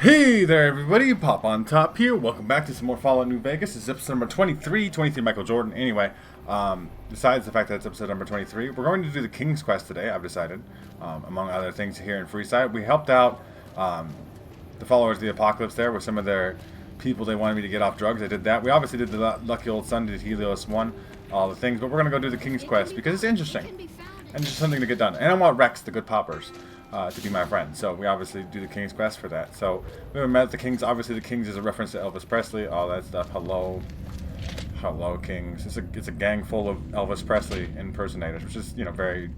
Hey there everybody, Pop on Top here. Welcome back to some more Fallout New Vegas. This is episode number 23, 23 Michael Jordan. Anyway, besides the fact that it's episode number 23, we're going to do the King's Quest today, I've decided. Among other things here in Freeside. We helped out the followers of the Apocalypse there with some of their people they wanted me to get off drugs. I did that. We obviously did the Lucky Old Son, did Helios 1, all the things, but we're going to go do the King's Quest because it's interesting. And just something to get done. And I want Rex, the good puppers, to be my friend. So we obviously do the King's Quest for that. So we haven't met the Kings. Obviously the Kings is a reference to Elvis Presley, all that stuff. Hello. Hello, Kings. It's a gang full of Elvis Presley impersonators, which is, very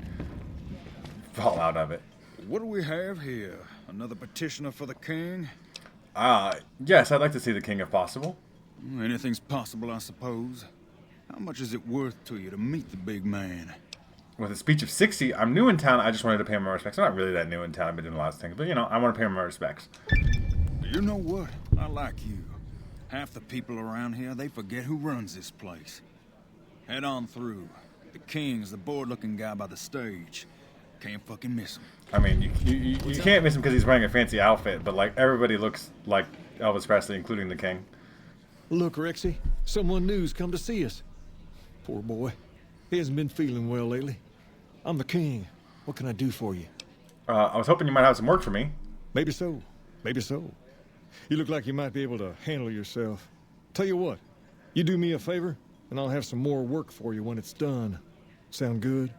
fallout of it. What do we have here? Another petitioner for the king? Yes, I'd like to see the king if possible. Anything's possible, I suppose. How much is it worth to you to meet the big man? With a speech of 60, I'm new in town, I just wanted to pay him my respects. I'm not really that new in town, I've been doing a lot of things, but I want to pay him my respects. You know what? I like you. Half the people around here, they forget who runs this place. Head on through. The king's the bored-looking guy by the stage. Can't fucking miss him. I mean, you can't miss him because he's wearing a fancy outfit, but everybody looks like Elvis Presley, including the king. Look, Rexy, someone new's come to see us. Poor boy. He hasn't been feeling well lately. I'm the king. What can I do for you? I was hoping you might have some work for me. Maybe so. Maybe so. You look like you might be able to handle yourself. Tell you what, you do me a favor, and I'll have some more work for you when it's done. Sound good?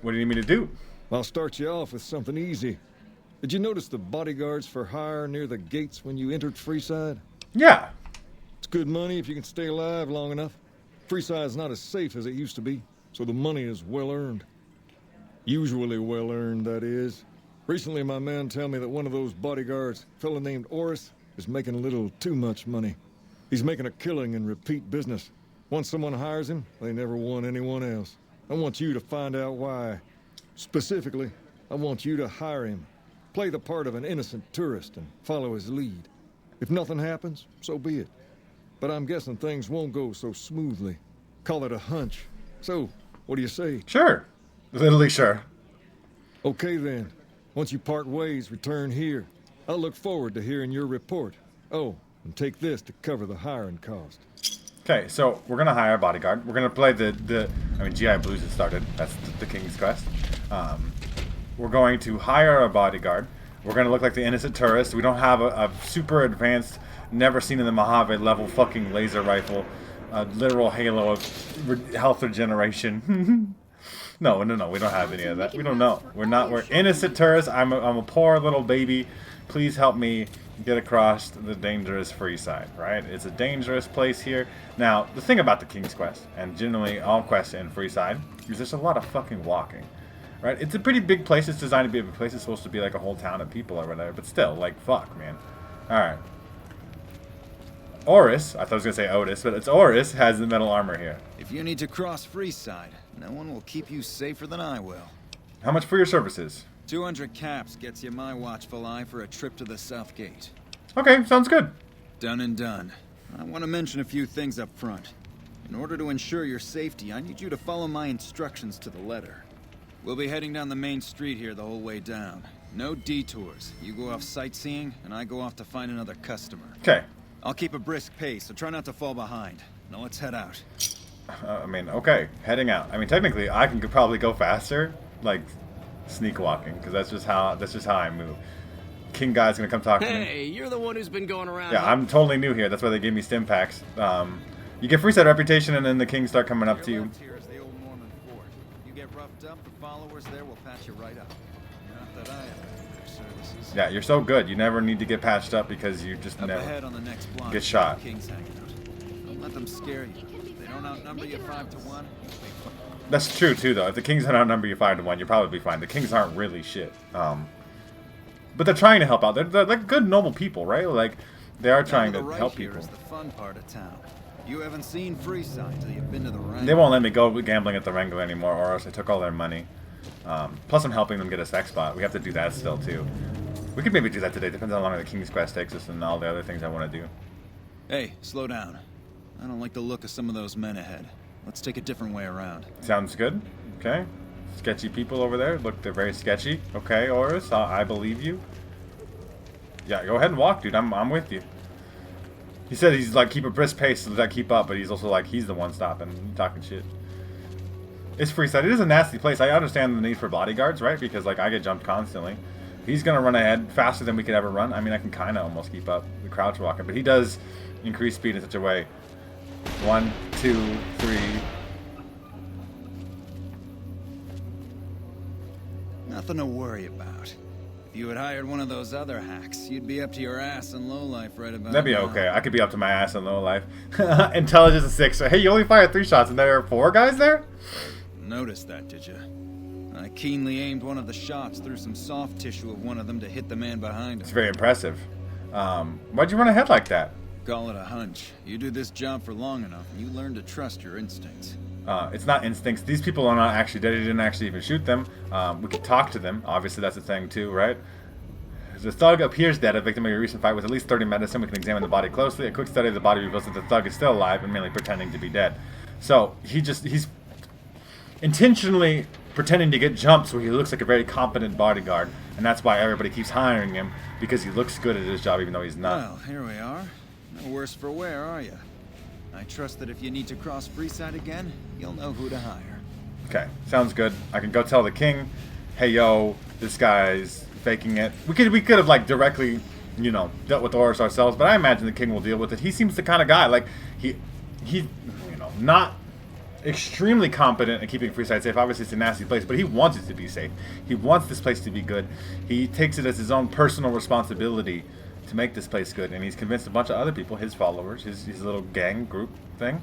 What do you need me to do? I'll start you off with something easy. Did you notice the bodyguards for hire near the gates when you entered Freeside? Yeah. It's good money if you can stay alive long enough. Freeside's not as safe as it used to be, so the money is well earned. Usually well earned, that is. Recently, my man told me that one of those bodyguards, a fellow named Oris, is making a little too much money. He's making a killing in repeat business. Once someone hires him, they never want anyone else. I want you to find out why. Specifically, I want you to hire him. Play the part of an innocent tourist and follow his lead. If nothing happens, so be it. But I'm guessing things won't go so smoothly. Call it a hunch. So, what do you say? Sure. Literally sure. Okay then. Once you part ways, return here. I'll look forward to hearing your report. Oh, and take this to cover the hiring cost. Okay, so we're going to hire a bodyguard. We're going to play GI Blues has started. That's the King's Quest. We're going to hire a bodyguard. We're going to look like the innocent tourist. We don't have a super advanced, never seen in the Mojave level fucking laser rifle. A literal halo of health regeneration. No, we don't have any of that. We don't know. We're innocent tourists. I'm a poor little baby. Please help me get across the dangerous Freeside, right? It's a dangerous place here. Now, the thing about the King's Quest, and generally all quests in Freeside, is there's a lot of fucking walking, right? It's a pretty big place. It's designed to be a big place. It's supposed to be like a whole town of people or whatever, but still, fuck, man. Alright. Oris, I thought I was going to say Otis, but it's Oris, has the metal armor here. If you need to cross Freeside, no one will keep you safer than I will. How much for your services? 200 caps gets you my watchful eye for a trip to the South Gate. Okay, sounds good. Done and done. I want to mention a few things up front. In order to ensure your safety, I need you to follow my instructions to the letter. We'll be heading down the main street here the whole way down. No detours. You go off sightseeing, and I go off to find another customer. Okay. I'll keep a brisk pace, so try not to fall behind. Now let's head out. Okay, heading out. Technically, I could probably go faster, sneak walking, because that's just how I move. King guy's gonna come talk to me. Hey, you're the one who's been going around. Yeah, I'm totally new here. That's why they gave me stim packs. You get Freeside reputation, and then the Kings start coming up to you. Here is the old Mormon fort. You get roughed up, the followers there will patch you right up. Not that I have their services. Yeah, you're so good. You never need to get patched up because you just Up never ahead on the next block, get shot. Kings hanging out. Don't let them scare you. If they don't outnumber you 5 to 1. That's true too, though. If the Kings don't outnumber you 5 to 1, you'll probably be fine. The Kings aren't really shit. But they're trying to help out. They're like good, noble people, right? They are trying to help people. Here is the fun part of town. You haven't seen Freeside till you've been to the Wrangler. They won't let me go gambling at the Wrangler anymore, or else I took all their money. Plus, I'm helping them get a sex bot. We have to do that still too. We could maybe do that today. Depends on how long the King's Quest takes us and all the other things I want to do. Hey, slow down. I don't like the look of some of those men ahead. Let's take a different way around. Sounds good. Okay. Sketchy people over there. Look, they're very sketchy. Okay, Oris, I believe you. Yeah, go ahead and walk, dude. I'm with you. He said he's like keep a brisk pace so that keep up, but he's also like he's the one stopping, talking shit. It's Freeside. It is a nasty place. I understand the need for bodyguards, right? Because like I get jumped constantly. He's gonna run ahead faster than we could ever run. I mean, I can kind of almost keep up the crouch walking, but he does increase speed in such a way. 1, 2, 3. Nothing to worry about. If you had hired one of those other hacks, you'd be up to your ass in lowlife right about That'd be now. okay. I could be up to my ass in low life. Intelligence is 6. So, hey, you only fired 3 shots, and there are 4 guys there. Noticed that, did you? I keenly aimed one of the shots through some soft tissue of one of them to hit the man behind It's him. very impressive. Why'd you run ahead like that? Call it a hunch. You do this job for long enough, and you learn to trust your instincts. It's not instincts. These people are not actually dead. He didn't actually even shoot them. We could talk to them. Obviously, that's a thing too, right? The thug appears dead, a victim of a recent fight with at least 30 medicine. We can examine the body closely. A quick study of the body reveals that the thug is still alive and merely pretending to be dead. So he's intentionally pretending to get jumped so he looks like a very competent bodyguard, and that's why everybody keeps hiring him, because he looks good at his job even though he's not. Well, here we are. No worse for wear, are you? I trust that if you need to cross Freeside again, you'll know who to hire. Okay, sounds good. I can go tell the king, hey yo, this guy's faking it. We could have like directly, you know, dealt with Oris ourselves, but I imagine the king will deal with it. He seems the kind of guy like he you know, not extremely competent at keeping Freeside safe. Obviously, it's a nasty place, but he wants it to be safe. He wants this place to be good. He takes it as his own personal responsibility to make this place good, and he's convinced a bunch of other people, his followers, his little gang group thing,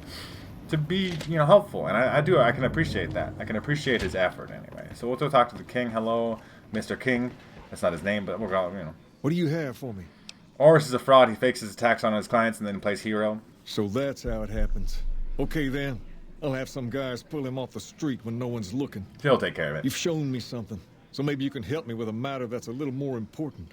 to be, you know, helpful. And I can appreciate that. I can appreciate his effort anyway. So we'll go talk to the king. Hello, Mr. King. That's not his name, but we're going, you know. What do you have for me? Oris is a fraud. He fakes his attacks on his clients and then plays hero. So that's how it happens. Okay then. I'll have some guys pull him off the street when no one's looking. He'll take care of it. You've shown me something, so maybe you can help me with a matter that's a little more important.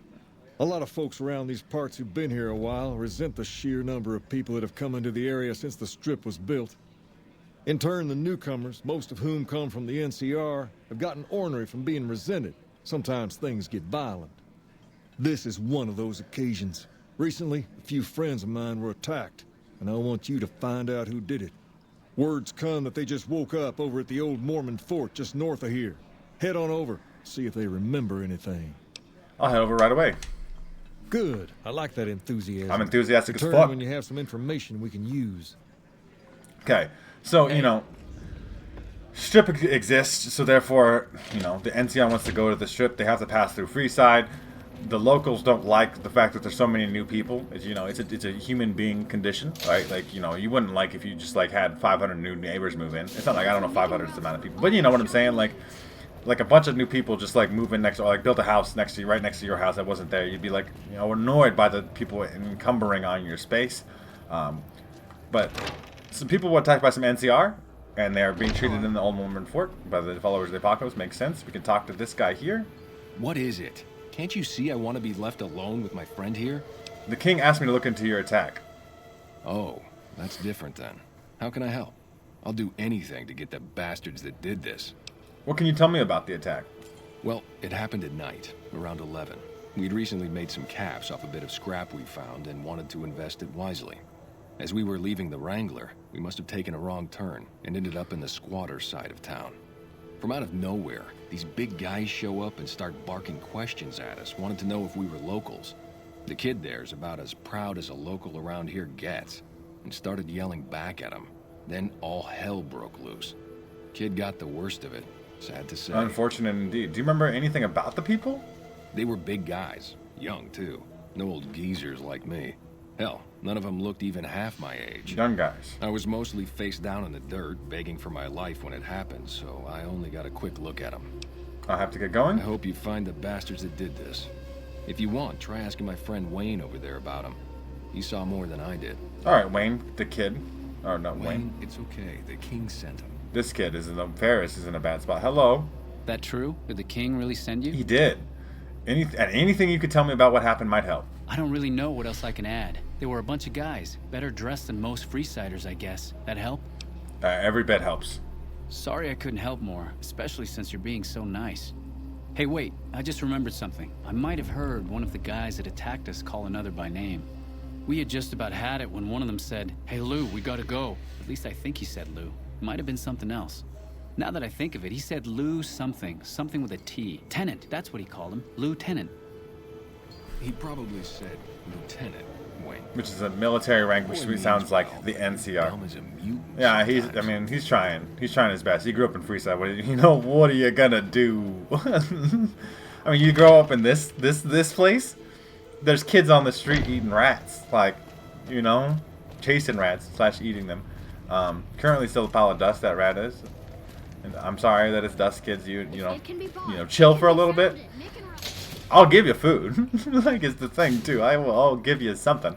A lot of folks around these parts who've been here a while resent the sheer number of people that have come into the area since the strip was built. In turn, the newcomers, most of whom come from the NCR, have gotten ornery from being resented. Sometimes things get violent. This is one of those occasions. Recently, a few friends of mine were attacked, and I want you to find out who did it. Words come that they just woke up over at the old Mormon fort just north of here. Head on over, see if they remember anything. I'll head over right away. Good. I like that enthusiasm. I'm enthusiastic as Return fuck. when you have some information we can use. Okay, so, you know, strip exists, so therefore, you know, the NCR wants to go to the strip. They have to pass through Freeside. The locals don't like the fact that there's so many new people. It's, you know, it's a human being condition, right? Like, you know, you wouldn't like if you just like had 500 new neighbors move in. It's not like, I don't know, 500 is the amount of people, but you know what I'm saying? Like a bunch of new people just like move in next, or like build a house next to you, right next to your house that wasn't there. You'd be like, you know, annoyed by the people encumbering on your space. But some people were attacked by some NCR, and they're being treated in the old Mormon fort by the followers of the apocalypse. Makes sense. We can talk to this guy here. What is it? Can't you see I want to be left alone with my friend here? The king asked me to look into your attack. Oh, that's different then. How can I help? I'll do anything to get the bastards that did this. What can you tell me about the attack? Well, it happened at night, around 11. We'd recently made some caps off a bit of scrap we found and wanted to invest it wisely. As we were leaving the Wrangler, we must have taken a wrong turn and ended up in the squatter side of town. From out of nowhere, these big guys show up and start barking questions at us, wanting to know if we were locals. The kid there's about as proud as a local around here gets, and started yelling back at him. Then all hell broke loose. Kid got the worst of it, sad to say. Unfortunate indeed. Do you remember anything about the people? They were big guys, young too. No old geezers like me. Hell, none of them looked even half my age. Young guys. I was mostly face down in the dirt, begging for my life when it happened, so I only got a quick look at them. I'll have to get going. I hope you find the bastards that did this. If you want, try asking my friend Wayne over there about him. He saw more than I did. Alright, Wayne, the kid. Or no, Wayne. It's okay. The king sent him. This kid is in Ferris is in a bad spot. Hello. That true? Did the king really send you? He did. Anything you could tell me about what happened might help. I don't really know what else I can add. There were a bunch of guys, better dressed than most Freesiders, I guess. That help? Every bit helps. Sorry I couldn't help more, especially since you're being so nice. Hey, wait, I just remembered something. I might have heard one of the guys that attacked us call another by name. We had just about had it when one of them said, "Hey, Lou, we gotta go." At least I think he said Lou. Might have been something else. Now that I think of it, he said Lou something. Something with a T. Tenant, that's what he called him. Lieutenant. He probably said Lieutenant, Wayne. Which is a military rank, which sounds like the NCR. Dumb as a mutant Yeah, sometimes. he's trying. He's trying his best. He grew up in Freeside. What are you gonna do? I mean, you grow up in this place. There's kids on the street eating rats, like, chasing rats / eating them. Currently still a pile of dust, that rat is. And I'm sorry that it's dust, kids. You chill for a little bit. I'll give you food. Like, it's the thing too. I'll give you something.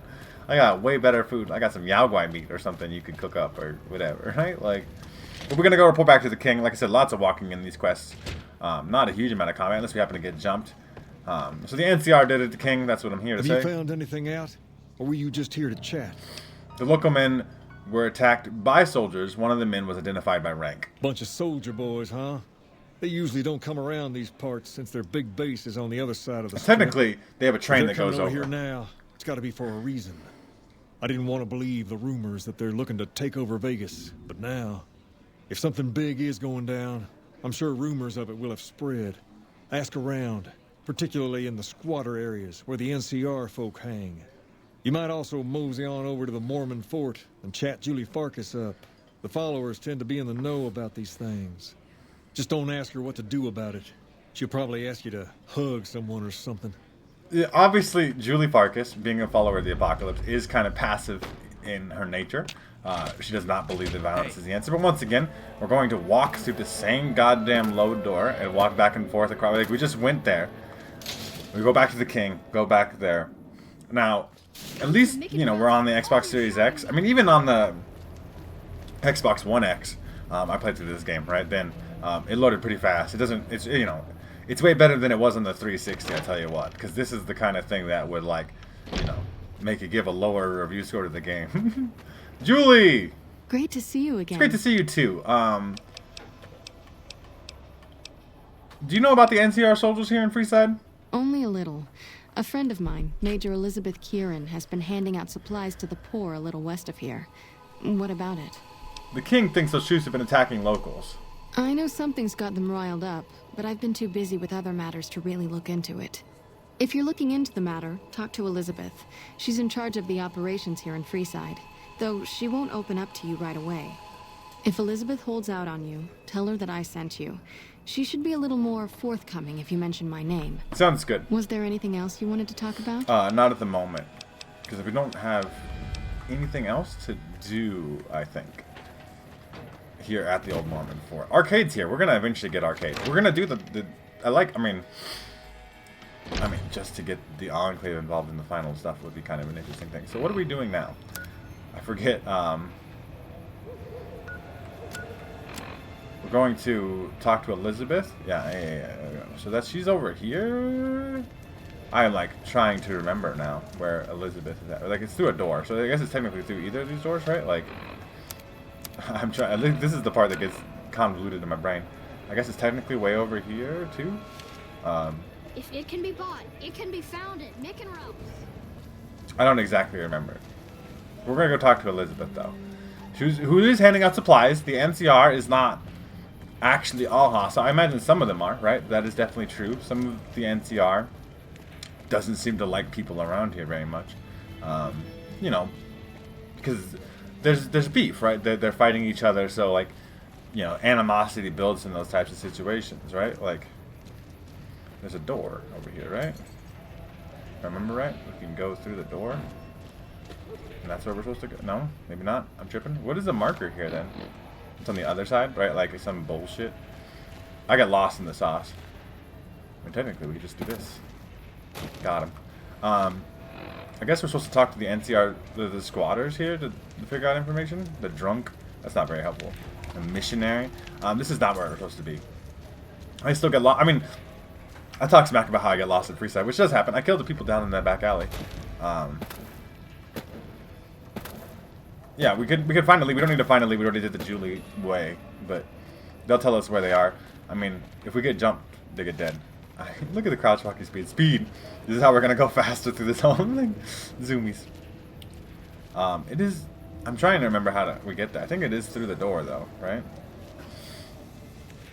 I got way better food. I got some Yao Guai meat or something you could cook up or whatever, right? Like, but we're gonna go report back to the king. Like I said, lots of walking in these quests. Not a huge amount of combat unless we happen to get jumped. So the NCR did it to King. That's what I'm here to say. Have you found anything out, or were you just here to chat? The local men were attacked by soldiers. One of the men was identified by rank. Bunch of soldier boys, huh? They usually don't come around these parts since their big base is on the other side of the strip. Technically, they have a train that goes over. Here now. It's got to be for a reason. I didn't want to believe the rumors that they're looking to take over Vegas, but now, if something big is going down, I'm sure rumors of it will have spread. Ask around, particularly in the squatter areas where the NCR folk hang. You might also mosey on over to the Mormon fort and chat Julie Farkas up. The followers tend to be in the know about these things. Just don't ask her what to do about it. She'll probably ask you to hug someone or something. Yeah, obviously, Julie Farkas, being a follower of the apocalypse, is kind of passive in her nature. She does not believe that violence is the answer. But once again, we're going to walk through the same goddamn load door and walk back and forth across. Like, we just went there. We go back to the king, go back there. Now, at least, we're on the Xbox Series X. I mean, even on the Xbox One X, I played through this game, right? Then it loaded pretty fast. It's way better than it was on the 360, I tell you what. Because this is the kind of thing that would, make you give a lower review score to the game. Julie! Great to see you again. It's great to see you, too. Do you know about the NCR soldiers here in Freeside? Only a little. A friend of mine, Major Elizabeth Kieran, has been handing out supplies to the poor a little west of here. What about it? The king thinks those troops have been attacking locals. I know something's got them riled up, but I've been too busy with other matters to really look into it. If you're looking into the matter, talk to Elizabeth. She's in charge of the operations here in Freeside, though she won't open up to you right away. If Elizabeth holds out on you, tell her that I sent you. She should be a little more forthcoming if you mention my name. Sounds good. Was there anything else you wanted to talk about? Not at the moment. Because if we don't have anything else to do, I think, here at the Old Mormon Fort. Arcade's here. We're going to eventually get arcade. We're going to do just to get the Enclave involved in the final stuff would be kind of an interesting thing. So what are we doing now? I forget. We're going to talk to Elizabeth. Yeah. So she's over here. I am trying to remember now where Elizabeth is at. It's through a door, so I guess it's technically through either of these doors, right? I'm trying. I think this is the part that gets convoluted in my brain. I guess it's technically way over here too. If it can be bought, it can be found at Nick and Rose. I don't exactly remember. We're gonna go talk to Elizabeth though, who is handing out supplies. The NCR is not actually all hostile. I imagine some of them are, right? That is definitely true. Some of the NCR doesn't seem to like people around here very much. Because there's beef, right? They're fighting each other, so animosity builds in those types of situations, right? There's a door over here, right? If I remember right, we can go through the door. And that's where we're supposed to go. No, maybe not. I'm tripping. What is the marker here then? It's on the other side, right? Some bullshit. I got lost in the sauce. I mean, technically, we could just do this. Got him. I guess we're supposed to talk to the NCR, the squatters here to figure out information. The drunk. That's not very helpful. A missionary. This is not where we're supposed to be. I still get lost. I mean, I talk smack about how I get lost at Freeside, which does happen. I killed the people down in that back alley. Yeah, we could find a lead. We don't need to find a lead. We already did the Julie way, but they'll tell us where they are. I mean, if we get jumped, they get dead. Look at the crouch walking speed. Speed! This is how we're gonna go faster through this whole thing. Zoomies. It is... I'm trying to remember how we get there. I think it is through the door, though, right?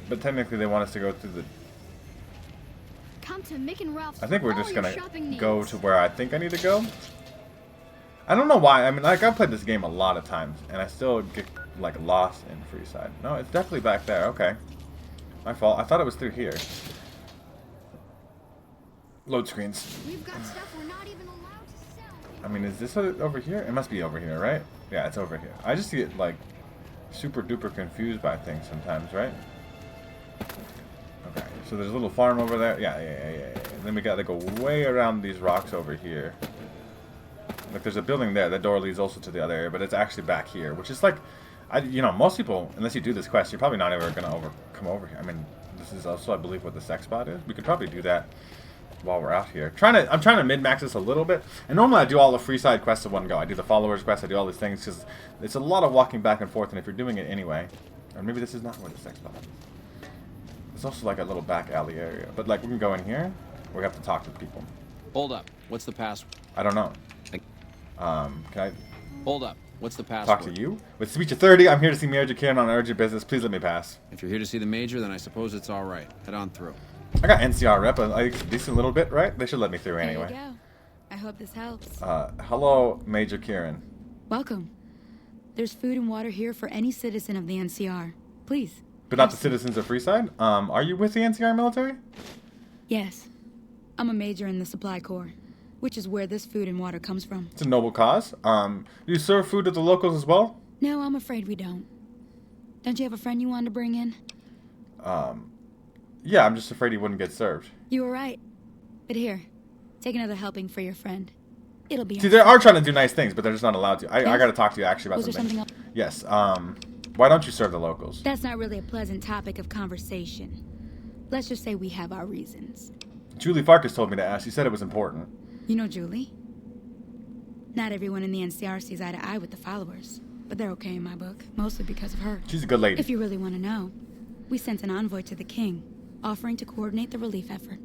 But technically they want us to go through the... Come to Mick and Ralph's. I think we're for all just your gonna shopping go needs. to where I think I need to go. I don't know why. I mean, like, I've played this game a lot of times, and I still get, like, lost in Freeside. No, it's definitely back there. Okay. My fault. I thought it was through here. Load screens. We've got stuff we're not even allowed to sell. I mean, is this over here? It must be over here, right? Yeah, it's over here. I just get, like, super duper confused by things sometimes, right? Okay, so there's a little farm over there. Yeah. And then we gotta go way around these rocks over here. Like, there's a building there. That door leads also to the other area, but it's actually back here, which is like, you know, most people, unless you do this quest, you're probably not ever gonna come over here. I mean, this is also, I believe, what the sex spot is. We could probably do that while we're out here. I'm trying to min-max this a little bit. And normally I do all the free side quests in one go. I do the followers quest, I do all these things, because it's a lot of walking back and forth, and if you're doing it anyway, or maybe this is not where the sex spot is. It's also like a little back alley area. But like, we can go in here, we have to talk to people. Hold up. What's the password? I don't know. Can I Hold up. What's the password? talk to you? With speech of 30, I'm here to see Major Karen on urgent business. Please let me pass. If you're here to see the major, then I suppose it's all right. Head on through. I got NCR rep, a decent little bit, right? They should let me through anyway. There you go. I hope this helps. Hello, Major Kieran. Welcome. There's food and water here for any citizen of the NCR. Please. But not the citizens of Freeside? Are you with the NCR military? Yes. I'm a major in the supply corps, which is where this food and water comes from. It's a noble cause. Do you serve food to the locals as well? No, I'm afraid we don't. Don't you have a friend you wanted to bring in? Yeah, I'm just afraid he wouldn't get served. You were right. But here, take another helping for your friend. It'll be... See, they are trying to do nice things, but they're just not allowed to. I gotta talk to you actually about Was there something. something Yes, why don't you serve the locals? That's not really a pleasant topic of conversation. Let's just say we have our reasons. Julie Farkas told me to ask. She said it was important. You know Julie? Not everyone in the NCR sees eye to eye with the followers, but they're okay in my book, mostly because of her. She's a good lady. If you really want to know, we sent an envoy to the king, offering to coordinate the relief effort.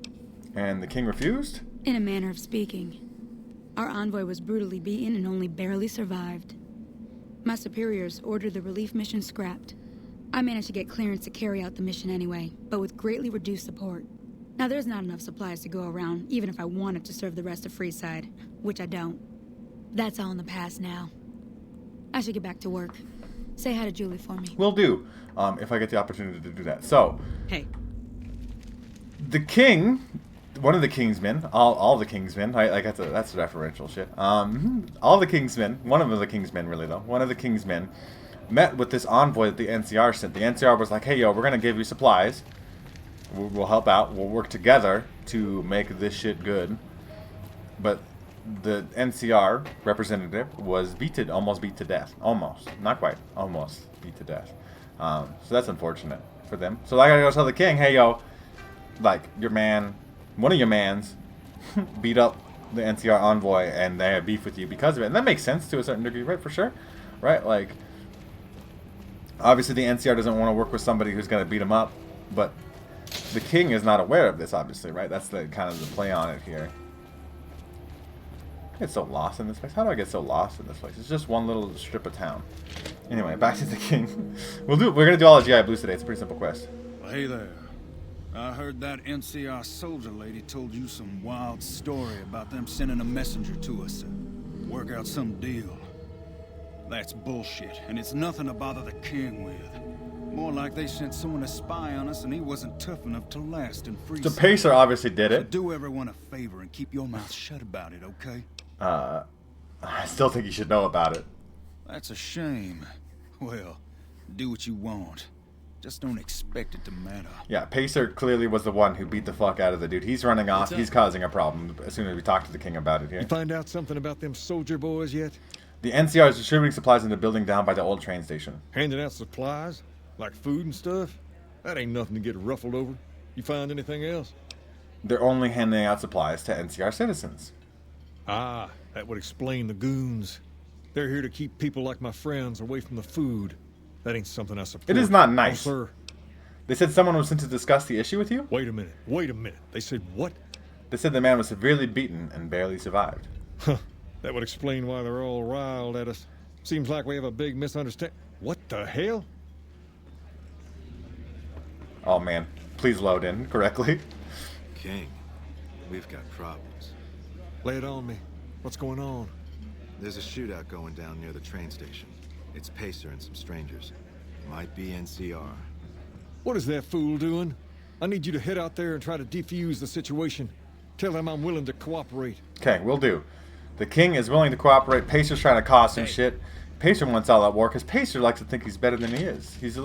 And the king refused? In a manner of speaking. Our envoy was brutally beaten and only barely survived. My superiors ordered the relief mission scrapped. I managed to get clearance to carry out the mission anyway, but with greatly reduced support. Now, there's not enough supplies to go around, even if I wanted to serve the rest of Freeside, which I don't. That's all in the past now. I should get back to work. Say hi to Julie for me. Will do, if I get the opportunity to do that. So, Hey. the king, one of the Kingsmen, all the Kingsmen, that's referential shit. All the Kingsmen, one of the Kingsmen really though, one of the Kingsmen met with this envoy that the NCR sent. The NCR was like, hey yo, we're gonna give you supplies. We'll help out. We'll work together to make this shit good. But the NCR representative was almost beat to death. Almost. Not quite. Almost beat to death. So that's unfortunate for them. So I gotta go tell the king, hey yo, like, your man, one of your mans beat up the NCR envoy and they have beef with you because of it. And that makes sense to a certain degree, right? For sure. Right? Like, obviously the NCR doesn't want to work with somebody who's going to beat him up, but the king is not aware of this, obviously, right? That's the kind of the play on it here. I get so lost in this place. How do I get so lost in this place? It's just one little strip of town. Anyway, back to the king. We're gonna do all the GI Blues today. It's a pretty simple quest. Hey there. I heard that NCR soldier lady told you some wild story about them sending a messenger to us to work out some deal. That's bullshit, and it's nothing to bother the king with. More like they sent someone to spy on us and he wasn't tough enough to last in Freeside. The Pacer obviously did So it. do everyone a favor and keep your mouth shut about it, okay? I still think you should know about it. That's a shame. Well, do what you want. Just don't expect it to matter. Yeah, Pacer clearly was the one who beat the fuck out of the dude. He's running off. He's causing a problem as soon as we talk to the king about it here. You find out something about them soldier boys yet? The NCR is distributing supplies in the building down by the old train station. Handing out supplies? Like food and stuff? That ain't nothing to get ruffled over. You find anything else? They're only handing out supplies to NCR citizens. Ah, that would explain the goons. They're here to keep people like my friends away from the food. That ain't something I support. It is not nice. No, sir. They said someone was sent to discuss the issue with you? Wait a minute. Wait a minute. They said what? They said the man was severely beaten and barely survived. Huh. That would explain why they're all riled at us. Seems like we have a big misunderstanding. What the hell? Oh man, please load in correctly. King, we've got problems. Lay it on me. What's going on? There's a shootout going down near the train station. It's Pacer and some strangers. Might be NCR. What is that fool doing? I need you to head out there and try to defuse the situation. Tell them I'm willing to cooperate. Okay, we'll do. The king is willing to cooperate. Pacer's trying to cause some shit. Pacer wants all that war because Pacer likes to think he's better than he is. He's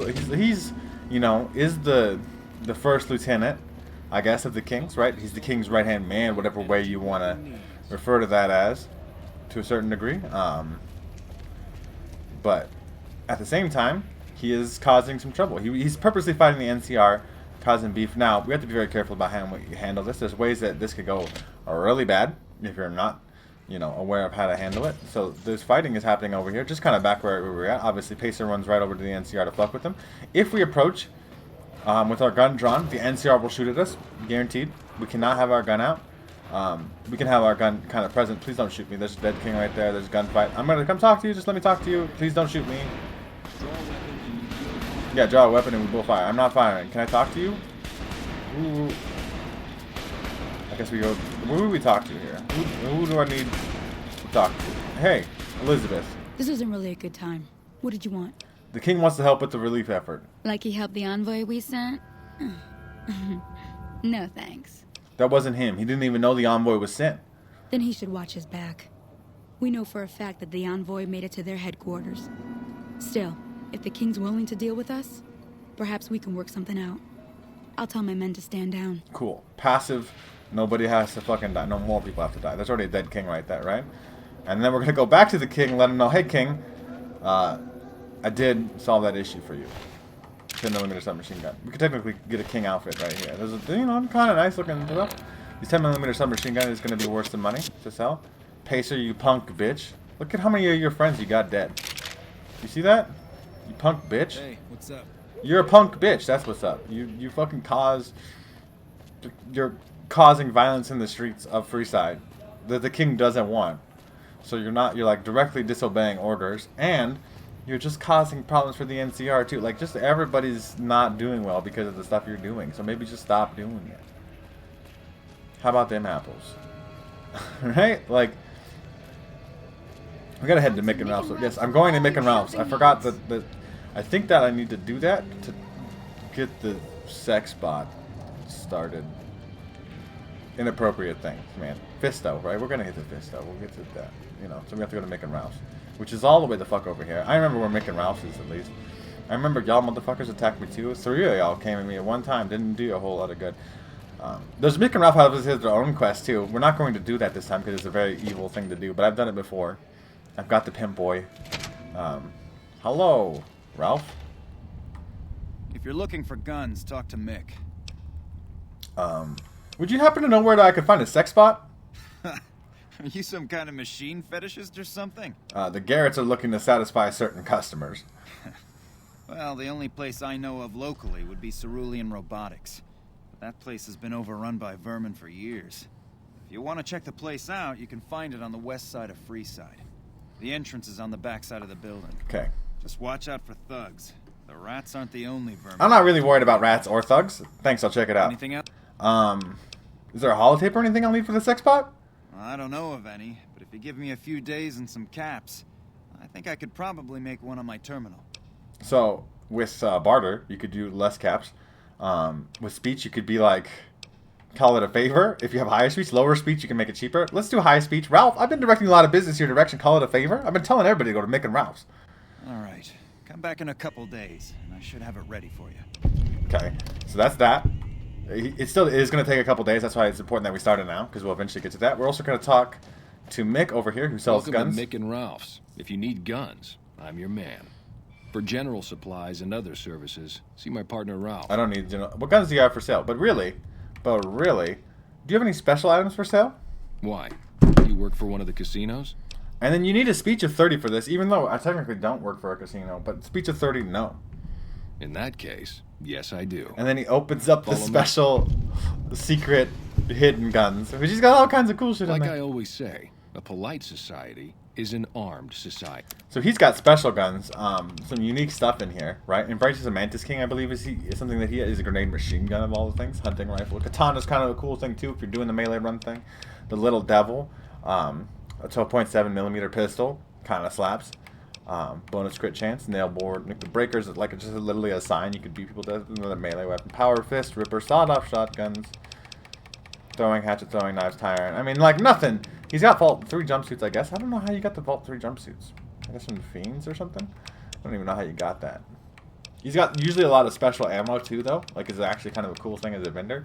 you know, is the first lieutenant, I guess, of the king's, right? He's the king's right-hand man, whatever way you want to refer to that as, to a certain degree. But at the same time, he is causing some trouble. He's purposely fighting the NCR, causing beef. Now, we have to be very careful about how you handle this. There's ways that this could go really bad if you're not, you know, aware of how to handle it. So there's fighting is happening over here, just kind of back where we were at. Obviously, Pacer runs right over to the NCR to fuck with them. If we approach with our gun drawn, the NCR will shoot at us, guaranteed. We cannot have our gun out. We can have our gun kind of present. Please don't shoot me. There's a dead king right there. There's a gunfight. I'm going to come talk to you. Just let me talk to you. Please don't shoot me. Yeah, draw a weapon and we both fire. I'm not firing. Can I talk to you? Ooh. I guess we go... Who do we talk to here? Who do I need to talk to? Hey, Elizabeth. This isn't really a good time. What did you want? The king wants to help with the relief effort. Like he helped the envoy we sent? No thanks. That wasn't him. He didn't even know the envoy was sent. Then he should watch his back. We know for a fact that the envoy made it to their headquarters. Still, if the king's willing to deal with us, perhaps we can work something out. I'll tell my men to stand down. Cool. Passive. Nobody has to fucking die. No more people have to die. There's already a dead king right there, right? And then we're going to go back to the king and let him know, hey, king, I did solve that issue for you. 10mm submachine gun. We could technically get a king outfit right here. There's a, you know, kind of nice looking stuff. This 10mm submachine gun is going to be worth some money to sell. Pacer, you punk bitch. Look at how many of your friends you got dead. You see that? You punk bitch. Hey, what's up? You're a punk bitch. That's what's up. You fucking cause... You're causing violence in the streets of Freeside that the king doesn't want. So you're like directly disobeying orders, and you're just causing problems for the NCR too. Like, just everybody's not doing well because of the stuff you're doing. So maybe just stop doing it. How about them apples? Right? Like, we gotta head to Mick and Ralph's. So, yes, I'm going to Mick and Ralph's. I forgot that I think that I need to do that to get the sex bot started. Inappropriate things, man. Fisto, right? We're gonna hit the Fisto. We'll get to that. You know, so we have to go to Mick and Ralph's, which is all the way the fuck over here. I remember where Mick and Ralph's is, at least. I remember y'all motherfuckers attacked me too. 3 of y'all came at me at one time. Didn't do a whole lot of good. There's Mick and Ralph have their own quest too. We're not going to do that this time because it's a very evil thing to do. But I've done it before. I've got the pimp boy. Hello, Ralph. If you're looking for guns, talk to Mick. Would you happen to know where I could find a sex bot? Are you some kind of machine fetishist or something? The Garrets are looking to satisfy certain customers. Well, the only place I know of locally would be Cerulean Robotics. But that place has been overrun by vermin for years. If you want to check the place out, you can find it on the west side of Freeside. The entrance is on the back side of the building. Okay. Just watch out for thugs. The rats aren't the only vermin. I'm not really worried about rats or thugs. Thanks, I'll check it out. Anything else? Is there a holotape or anything I'll need for the sex bot? I don't know of any, but if you give me a few days and some caps, I think I could probably make one on my terminal. So, with barter, you could do less caps. With speech, you could be like, call it a favor. If you have higher speech, lower speech, you can make it cheaper. Let's do high speech. Ralph, I've been directing a lot of business your direction. Call it a favor. I've been telling everybody to go to Mick and Ralph's. All right. Come back in a couple days, and I should have it ready for you. Okay, so that's that. It still is going to take a couple days. That's why it's important that we start it now, because we'll eventually get to that. We're also going to talk to Mick over here, who sells Welcome guns. to Mick and Ralph's. If you need guns, I'm your man. For general supplies and other services, see my partner Ralph. I don't need general. What guns do you have for sale? But really, do you have any special items for sale? Why? Do you work for one of the casinos? And then you need a speech of 30 for this, even though I technically don't work for a casino, but speech of 30, no. In that case, Yes, I do. And then he opens up the Follow me. special, secret, hidden guns. Which he's got all kinds of cool shit in Like there. I always say, a polite society is an armed society. So he's got special guns, some unique stuff in here, right? And Bryce's a Mantis King, I believe, is something that he has. A grenade machine gun of all the things, hunting rifle. Katana's kind of a cool thing too if you're doing the melee run thing. The Little Devil, a 12.7mm pistol, kind of slaps. Bonus crit chance, nail board, the breakers, like it's just literally a sign you could beat people to. Another melee weapon, power fist, ripper, sawed-off shotguns, throwing hatchet, throwing knives, tyrant. I mean, like nothing. He's got Vault 3 jumpsuits, I guess. I don't know how you got the Vault 3 jumpsuits. I guess from the Fiends or something. I don't even know how you got that. He's got usually a lot of special ammo too, though. Like, it's actually kind of a cool thing as a vendor.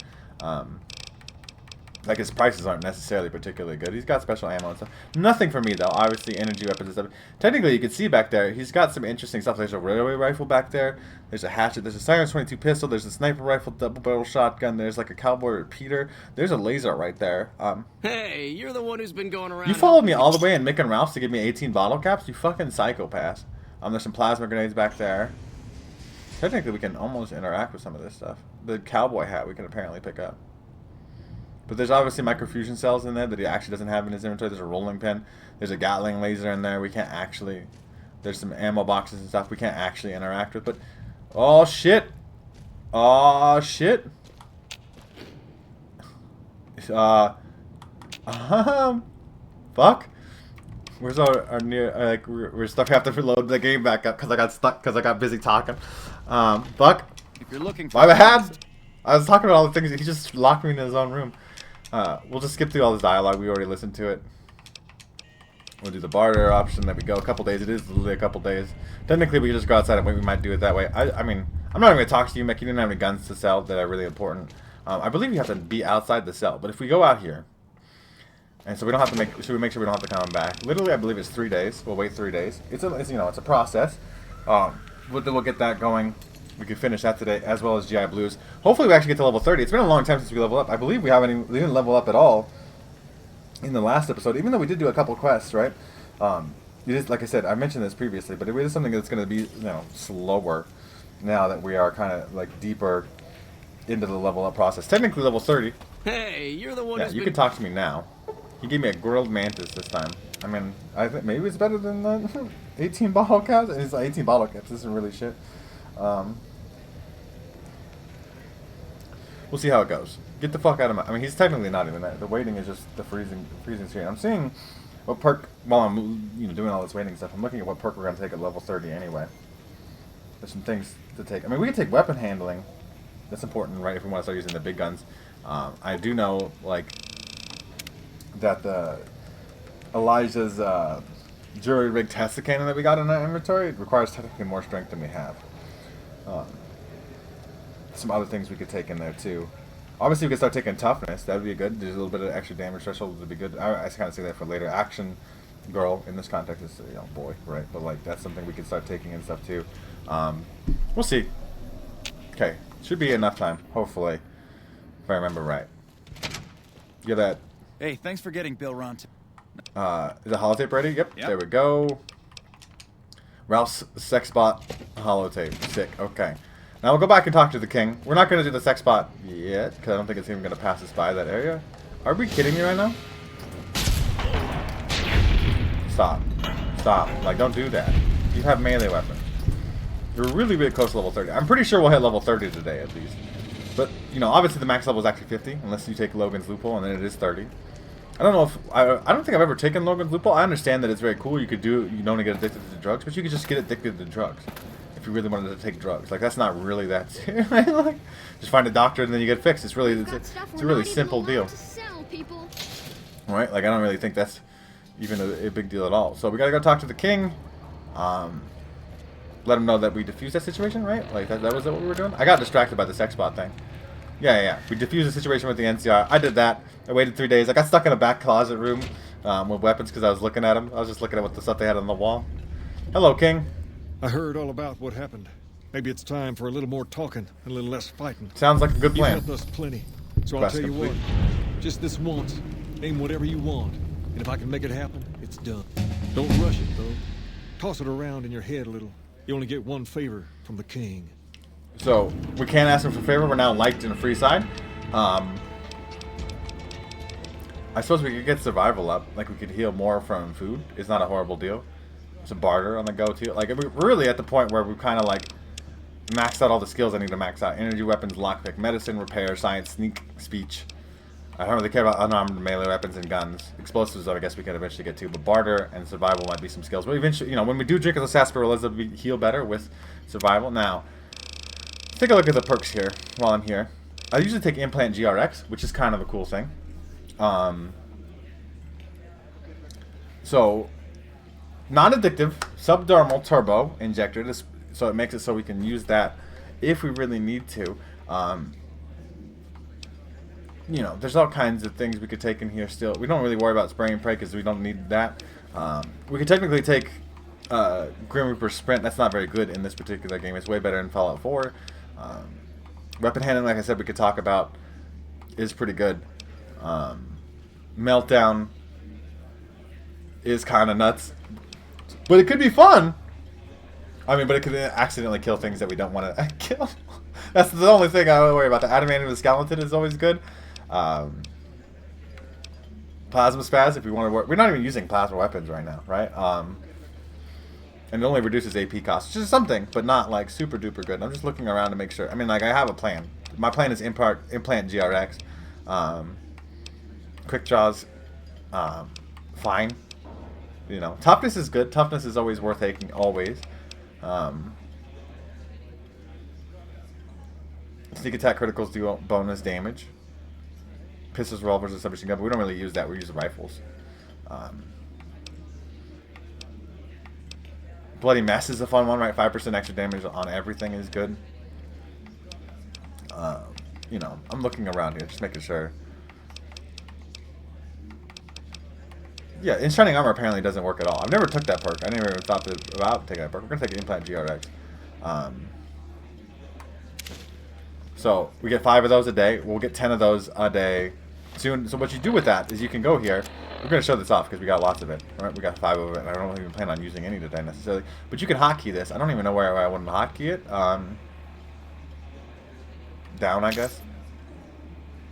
Like, his prices aren't necessarily particularly good. He's got special ammo and stuff. Nothing for me, though. Obviously, energy weapons and stuff. Technically, you can see back there, he's got some interesting stuff. There's a railway rifle back there. There's a hatchet. There's a Siren's 22 pistol. There's a sniper rifle, double barrel shotgun. There's, like, a cowboy repeater. There's a laser right there. Hey, you're the one who's been going around. You followed me all the way in Mick and Ralph's to give me 18 bottle caps? You fucking psychopath. There's some plasma grenades back there. Technically, we can almost interact with some of this stuff. The cowboy hat we can apparently pick up. But there's obviously microfusion cells in there that he actually doesn't have in his inventory. There's a rolling pin. There's a Gatling laser in there. We can't actually... There's some ammo boxes and stuff we can't actually interact with. But... Oh, shit. Oh, shit. Fuck. Where's our near... like, we're stuck. We have to reload the game back up because I got stuck because I got busy talking. Fuck. If you're looking for... My bad. I was talking about all the things. He just locked me in his own room. We'll just skip through all this dialogue. We already listened to it. We'll do the barter option. There we go. A couple days. It is literally a couple days. Technically, we could just go outside and wait. We might do it that way. I mean, I'm not even going to talk to you, Mick. You didn't have any guns to sell that are really important. I believe you have to be outside the cell. But if we go out here, and so we don't have to make... Should we make sure we don't have to come back? Literally, I believe it's 3 days. We'll wait 3 days. It's you know, it's a process. We'll get that going. We can finish that today, as well as GI Blues. Hopefully we actually get to level 30. It's been a long time since we level up. I believe we didn't level up at all in the last episode, even though we did do a couple quests, right? It is, like I said, I mentioned this previously, but it is something that's going to be, you know, slower now that we are kind of, like, deeper into the level up process. Technically level 30. Hey, you're the one Yeah, who's you been... can talk to me now. He gave me a grilled mantis this time. I mean, I think maybe it's better than the 18 bottle caps. It's like 18 bottle caps. This isn't really shit. We'll see how it goes. Get the fuck out of my... I mean, he's technically not even there. The waiting is just the freezing screen. I'm seeing what perk... While I'm doing all this waiting stuff, I'm looking at what perk we're going to take at level 30 anyway. There's some things to take. I mean, we can take weapon handling. That's important, right, if we want to start using the big guns. I do know, like, that the... Elijah's jury rig Tesla cannon that we got in our inventory requires technically more strength than we have. Some other things we could take in there too. Obviously, we could start taking toughness. That would be good. There's a little bit of extra damage threshold would be good. I kind of say that for later. Action girl in this context is boy, right? But like that's something we could start taking and stuff too. We'll see. Okay, should be enough time, hopefully, if I remember right. Get that. Hey, thanks for getting Bill Ron. Is the holotape ready? Yep. There we go. Ralph's Sexbot holotape. Sick. Okay. Now we'll go back and talk to the king. We're not going to do the Sexbot yet, because I don't think it's even going to pass us by that area. Are we kidding me right now? Stop. Stop. Like, don't do that. You have melee weapons. You're really, really close to level 30. I'm pretty sure we'll hit level 30 today, at least. But, obviously the max level is actually 50, unless you take Logan's Loophole, and then it is 30. I don't know if... I don't think I've ever taken Logan's Loophole. I understand that it's very cool. You could do... You don't get addicted to drugs, but you could just get addicted to drugs. If you really wanted to take drugs. Like, that's not really that serious. Like, just find a doctor and then you get fixed. It's really... It's a really simple deal. Right? Like, I don't really think that's even a big deal at all. So we gotta go talk to the king. Let him know that we defused that situation, right? Like, that was what we were doing? I got distracted by the Sexbot thing. Yeah. We defused the situation with the NCR. I did that. I waited 3 days. I got stuck in a back closet room with weapons because I was looking at them. I was just looking at what the stuff they had on the wall. Hello, King. I heard all about what happened. Maybe it's time for a little more talking and a little less fighting. Sounds like a good plan. You've helped us plenty. So I'll tell you what. Just this once. Name whatever you want. And if I can make it happen, it's done. Don't rush it, though. Toss it around in your head a little. You only get one favor from the king. So we can't ask him for favor. We're now liked in a free side. I suppose we could get survival up. Like, we could heal more from food. It's not a horrible deal. Some barter on the go, too. Like, we're really at the point where we've kind of, like, maxed out all the skills I need to max out. Energy weapons, lockpick, medicine, repair, science, sneak, speech. I don't really care about unarmed melee weapons and guns. Explosives, though, I guess we could eventually get to. But barter and survival might be some skills. But eventually, you know, when we do drink of the sarsaparilla, we heal better with survival. Now, take a look at the perks here while I'm here. I usually take implant GRX, which is kind of a cool thing. So, non-addictive, subdermal turbo injector. So it makes it so we can use that if we really need to. You know, there's all kinds of things we could take in here still. We don't really worry about spray and pray because we don't need that. We could technically take Grim Reaper Sprint. That's not very good in this particular game. It's way better in Fallout 4. Weapon handling, like I said, we could talk about, is pretty good. Meltdown is kind of nuts. But it could be fun. I mean, but it could accidentally kill things that we don't want to kill. That's the only thing I worry about. The adamantium of the skeleton is always good. Plasma spaz, if we want to work. We're not even using plasma weapons right now, right? And it only reduces AP cost, which is something, but not like super duper good. I'm just looking around to make sure. I mean, like, I have a plan. My plan is implant GRX. Quick draws, fine. You know, toughness is good. Toughness is always worth taking, always. Sneak attack criticals do bonus damage. Pistols, revolvers, and submachine gun, but we don't really use that. We use rifles. Bloody Mess is a fun one, right? 5% extra damage on everything is good. You know, I'm looking around here, just making sure. Yeah, Enchanting Armor apparently doesn't work at all. I've never took that perk. I never even thought about taking that perk. We're going to take Implant GRX. So, we get 5 of those a day. We'll get 10 of those a day soon. So, what you do with that is you can go here. We're going to show this off because we got lots of it. Right? We got 5 of it, and I don't even plan on using any today necessarily. But you can hotkey this. I don't even know where I want to hotkey it. Down, I guess.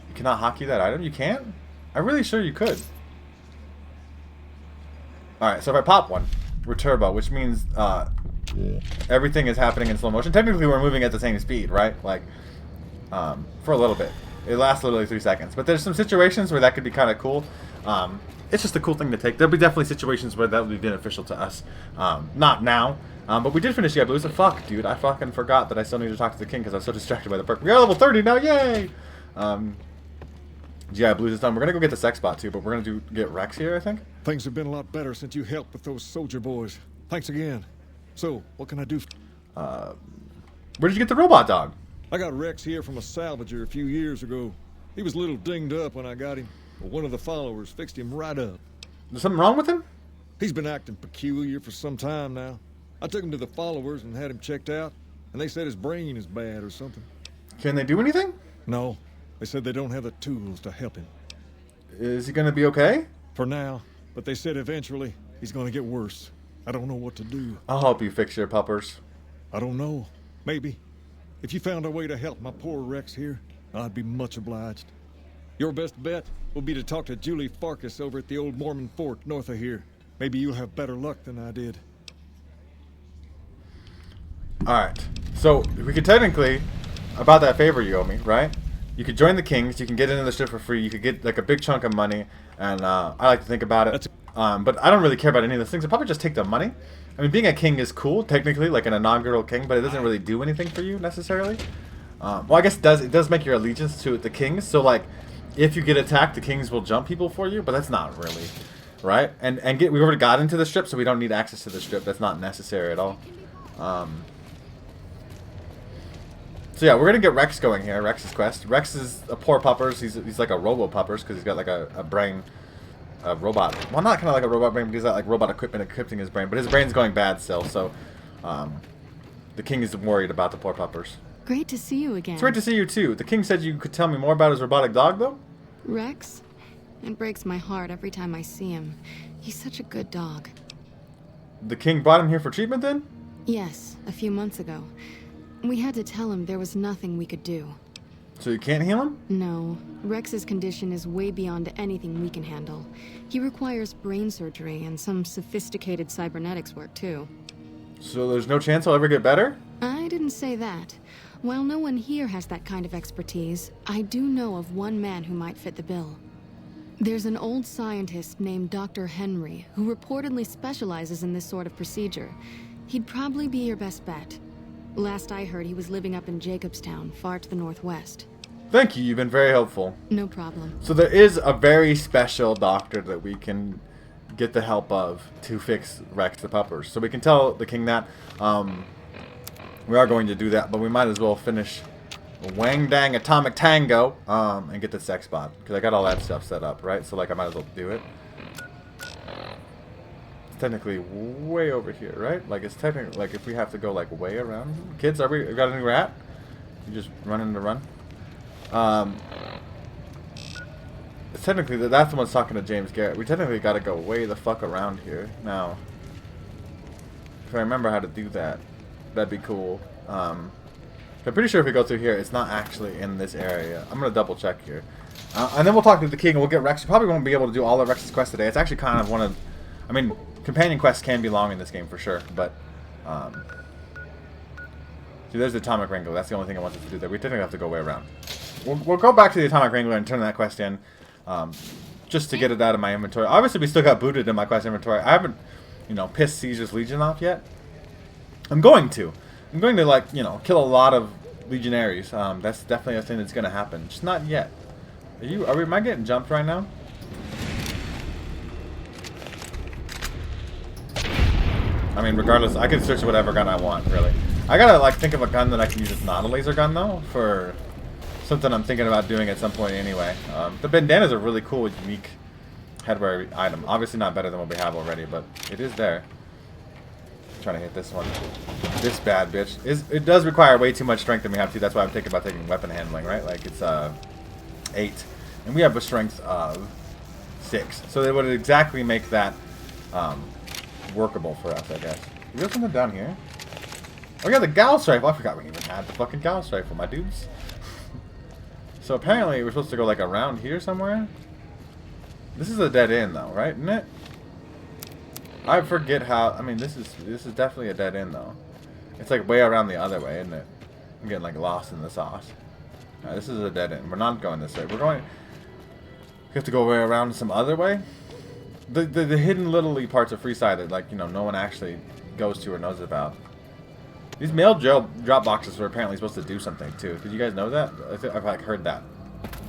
You cannot hotkey that item? You can? I'm really sure you could. Alright, so if I pop one, we're turbo, which means everything is happening in slow motion. Technically, we're moving at the same speed, right? Like, for a little bit. It lasts literally 3 seconds. But there's some situations where that could be kind of cool. It's just a cool thing to take. There'll be definitely situations where that would be beneficial to us. Not now. But we did finish GI Blues. Fuck, dude. I fucking forgot that I still need to talk to the king because I was so distracted by the perk. We are level 30 now. Yay! GI Blues is done. We're going to go get the sex bot, too. But we're going to get Rex here, I think. Things have been a lot better since you helped with those soldier boys. Thanks again. So, what can I do? Where did you get the robot dog? I got Rex here from a salvager a few years ago. He was a little dinged up when I got him, but one of the followers fixed him right up. There's something wrong with him? He's been acting peculiar for some time now. I took him to the followers and had him checked out, and they said his brain is bad or something. Can they do anything? No. They said they don't have the tools to help him. Is he going to be okay? For now, but they said eventually he's going to get worse. I don't know what to do. I'll help you fix your puppers. I don't know. Maybe. If you found a way to help my poor Rex here, I'd be much obliged. Your best bet will be to talk to Julie Farkas over at the old Mormon fort north of here. Maybe you'll have better luck than I did. Alright. So, we could technically, about that favor you owe me, right? You could join the Kings, you can get into the ship for free, you could get like a big chunk of money, and I like to think about it. But I don't really care about any of those things. I'll probably just take the money. I mean, being a king is cool, technically, like an inaugural king, but it doesn't really do anything for you, necessarily. Well, I guess it does make your allegiance to the Kings, so like, if you get attacked, the Kings will jump people for you, but that's not really, right? And we already got into the strip, so we don't need access to the strip. That's not necessary at all. So yeah, we're gonna get Rex going here. Rex's quest. Rex is a poor puppers. He's like a robo puppers because he's got like a brain, a robot. Well, not kind of like a robot brain, but he's got like robot equipment equipping his brain. But his brain's going bad still. So, the king is worried about the poor puppers. Great to see you again. It's great to see you too. The king said you could tell me more about his robotic dog, though. Rex? It breaks my heart every time I see him. He's such a good dog. The king brought him here for treatment, then? Yes, a few months ago. We had to tell him there was nothing we could do. So you can't heal him? No. Rex's condition is way beyond anything we can handle. He requires brain surgery and some sophisticated cybernetics work, too. So there's no chance he'll ever get better? I didn't say that. While no one here has that kind of expertise, I do know of one man who might fit the bill. There's an old scientist named Dr. Henry who reportedly specializes in this sort of procedure. He'd probably be your best bet. Last I heard, he was living up in Jacobstown, far to the northwest. Thank you, you've been very helpful. No problem. So there is a very special doctor that we can get the help of to fix Rex the puppers. So we can tell the king that. We are going to do that, but we might as well finish Wang Dang Atomic Tango and get the sex bot. Because I got all that stuff set up, right? So like I might as well do it. It's technically way over here, right? Like it's technically, like if we have to go like way around. Kids, we got a new rat? You just running to run? Technically, that's the one talking to James Garrett. We technically got to go way the fuck around here. Now, if I remember how to do that, that'd be cool. I'm pretty sure if we go through here, it's not actually in this area. I'm going to double check here. And then we'll talk to the king and we'll get Rex. We probably won't be able to do all of Rex's quests today. It's actually kind of one of... I mean, companion quests can be long in this game for sure, but... see, there's the Atomic Wrangler. That's the only thing I wanted to do there. We technically have to go way around. We'll go back to the Atomic Wrangler and turn that quest in. Just to get it out of my inventory. Obviously, we still got booted in my quest inventory. I haven't, pissed Caesar's Legion off yet. I'm going to, like, kill a lot of legionaries. That's definitely a thing that's going to happen. Just not yet. Am I getting jumped right now? I mean, regardless, I can search whatever gun I want, really. I gotta, like, think of a gun that I can use that's not a laser gun, though, for... something I'm thinking about doing at some point anyway. The bandana's a really cool, unique headwear item. Obviously not better than what we have already, but it is there. I'm trying to hit this one. This bad bitch. It does require way too much strength than we have to. That's why I'm thinking about taking weapon handling, right? Like it's 8. And we have a strength of 6. So they would exactly make that workable for us, I guess. Is there something down here? Oh yeah, the Gauss rifle. I forgot we even had the fucking Gauss rifle, my dudes. So apparently we're supposed to go like around here somewhere. This is a dead end though, right? Isn't it? I forget how. I mean, this is definitely a dead end though. It's like way around the other way, isn't it? I'm getting like lost in the sauce. This is a dead end. We're not going this way. We're going. We have to go way around some other way. The hidden little parts of Freeside that like no one actually goes to or knows about. These mail drop boxes were apparently supposed to do something too. Did you guys know that? I've like heard that.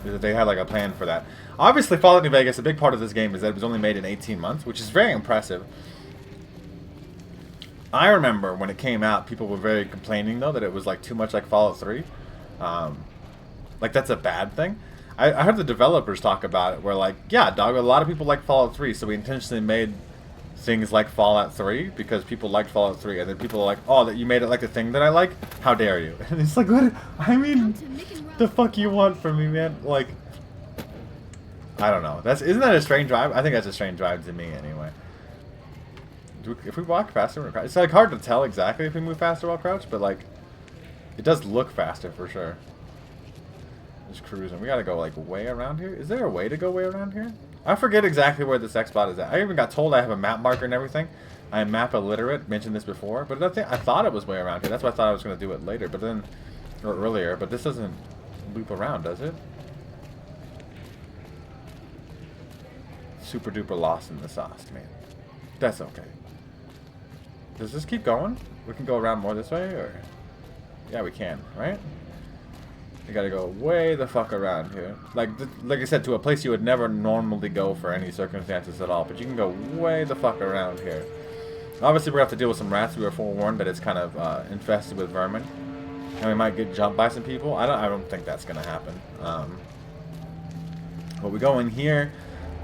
They had like a plan for that. Obviously, Fallout New Vegas, a big part of this game is that it was only made in 18 months, which is very impressive. I remember when it came out, people were very complaining though that it was like too much like Fallout 3. Like that's a bad thing. I heard the developers talk about it where like, yeah, dog, a lot of people like Fallout 3, so we intentionally made things like Fallout 3 because people liked Fallout 3, and then people are like, oh, that you made it like the thing that I like? How dare you? And it's like, what? I mean, the fuck you want from me, man? Like, I don't know. Isn't that a strange vibe? I think that's a strange vibe to me anyway. If we walk faster, it's like hard to tell exactly if we move faster while crouched, but like, it does look faster for sure. Just cruising. We gotta go like way around here. Is there a way to go way around here? I forget exactly where this X-Bot is at. I even got told I have a map marker and everything. I am map illiterate, mentioned this before, but I thought it was way around here. That's why I thought I was going to do it later, but then, or earlier, but this doesn't loop around, does it? Super duper lost in the sauce, man. That's okay. Does this keep going? We can go around more this way, or? Yeah, we can, right? You gotta go way the fuck around here. Like I said, to a place you would never normally go for any circumstances at all. But you can go way the fuck around here. Obviously, we're gonna have to deal with some rats. We were forewarned that it's kind of infested with vermin, and we might get jumped by some people. I don't think that's gonna happen. But we go in here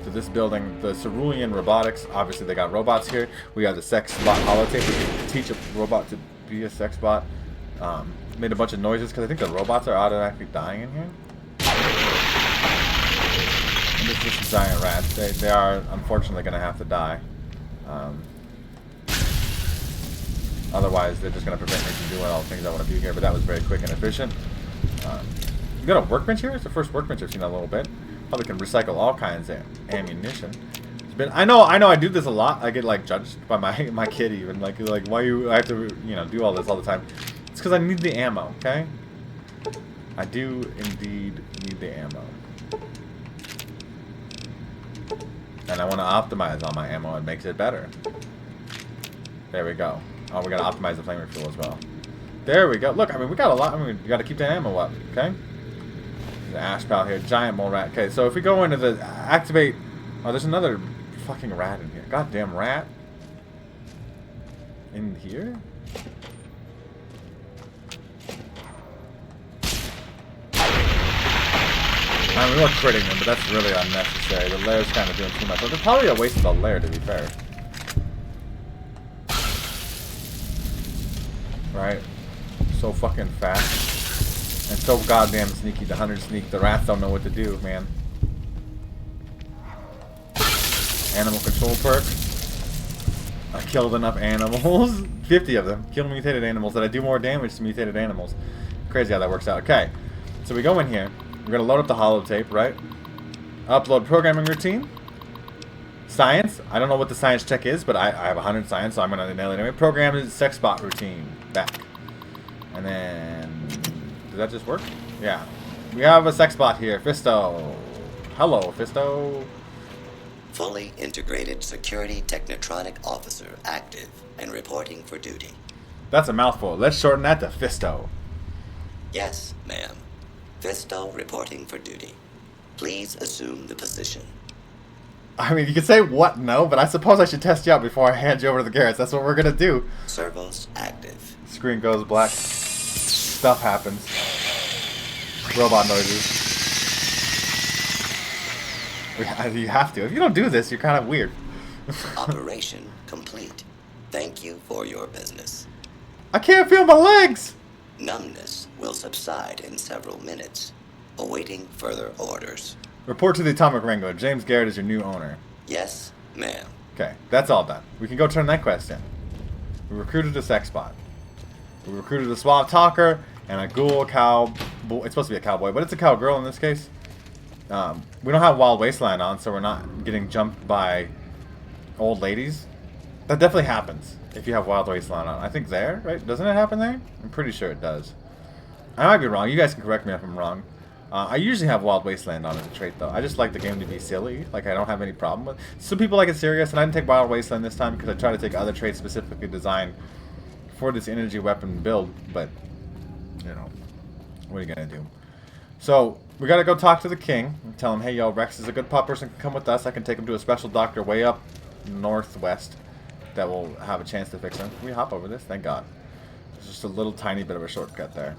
to this building, the Cerulean Robotics. Obviously, they got robots here. We got the sex bot holotape. We can teach a robot to be a sex bot. Made a bunch of noises because I think the robots are automatically dying in here. And this is some giant rats. They are unfortunately going to have to die. Otherwise, they're just going to prevent me from doing all the things I want to do here. But that was very quick and efficient. We got a workbench here. It's the first workbench I've seen in a little bit. Probably can recycle all kinds of ammunition. It's been, I know I do this a lot. I get like judged by my kid even. Like why I have to do all this all the time. It's because I need the ammo. Okay. I do indeed need the ammo. And I want to optimize on my ammo. It makes it better. There we go. Oh, we got to optimize the flame refuel as well. There we go. Look, I mean, we got a lot. I mean, we got to keep the ammo up, okay? The ash pal here. Giant mole rat. Okay, so if we go into the activate... Oh, there's another fucking rat in here. Goddamn rat. In here? I mean, we were critting them, but that's really unnecessary. The lair's kind of doing too much. Well, it's probably a waste of a lair, to be fair. Right? So fucking fast. And so goddamn sneaky. The 100 sneak. The rats don't know what to do, man. Animal control perk. I killed enough animals. 50 of them. Killed mutated animals that I do more damage to mutated animals. Crazy how that works out. Okay. So we go in here. We're going to load up the holotape, right? Upload programming routine. Science. I don't know what the science check is, but I have 100 science, so I'm going to nail it anyway. Program is sex bot routine. Back. And then... Does that just work? Yeah. We have a sex bot here. Fisto. Hello, Fisto. Fully integrated security technotronic officer active and reporting for duty. That's a mouthful. Let's shorten that to Fisto. Yes, ma'am. Fisto reporting for duty. Please assume the position. I mean, you can say what, no, but I suppose I should test you out before I hand you over to the Garrets. That's what we're going to do. Servos active. Screen goes black. Stuff happens. Robot noises. You have to. If you don't do this, you're kind of weird. Operation complete. Thank you for your business. I can't feel my legs! Numbness will subside in several minutes. Awaiting further orders. Report to the Atomic Wrangler. James Garrett is your new owner. Yes, ma'am. Okay, that's all done. We can go turn that quest in. We recruited a sex bot. We recruited a swab talker and a ghoul cow. It's supposed to be a cowboy, but it's a cowgirl in this case. We don't have Wild Wasteland on, so we're not getting jumped by old ladies. That definitely happens if you have Wild Wasteland on. I think there, right? Doesn't it happen there? I'm pretty sure it does. I might be wrong. You guys can correct me if I'm wrong. I usually have Wild Wasteland on as a trait, though. I just like the game to be silly. Like, I don't have any problem with it. Some people like it serious, and I didn't take Wild Wasteland this time because I tried to take other traits specifically designed for this energy weapon build. But, you know, what are you going to do? So, we got to go talk to the king and tell him, hey, yo, Rex is a good pup person. Come with us. I can take him to a special doctor way up northwest that will have a chance to fix him. Can we hop over this? Thank God. It's just a little tiny bit of a shortcut there.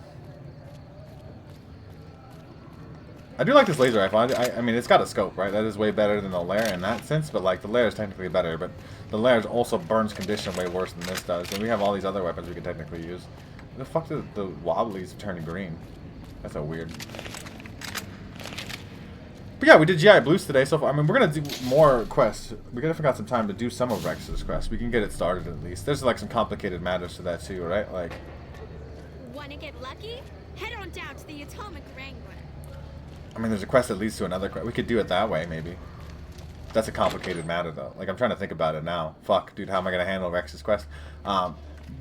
I do like this laser rifle. I mean, it's got a scope, right? That is way better than the lair in that sense, but like the lair is technically better, but the lair also burns condition way worse than this does. And we have all these other weapons we can technically use. The fuck did the wobblies turn green? That's so weird. But yeah, we did GI Blues today, so I mean, we're gonna do more quests. We definitely got some time to do some of Rex's quests. We can get it started at least. There's like some complicated matters to that too, right? Like. Wanna get lucky? Head on down to the Atomic Wrangler. I mean, there's a quest that leads to another quest. We could do it that way, maybe. That's a complicated matter, though. Like, I'm trying to think about it now. Fuck, dude, how am I gonna handle Rex's quest?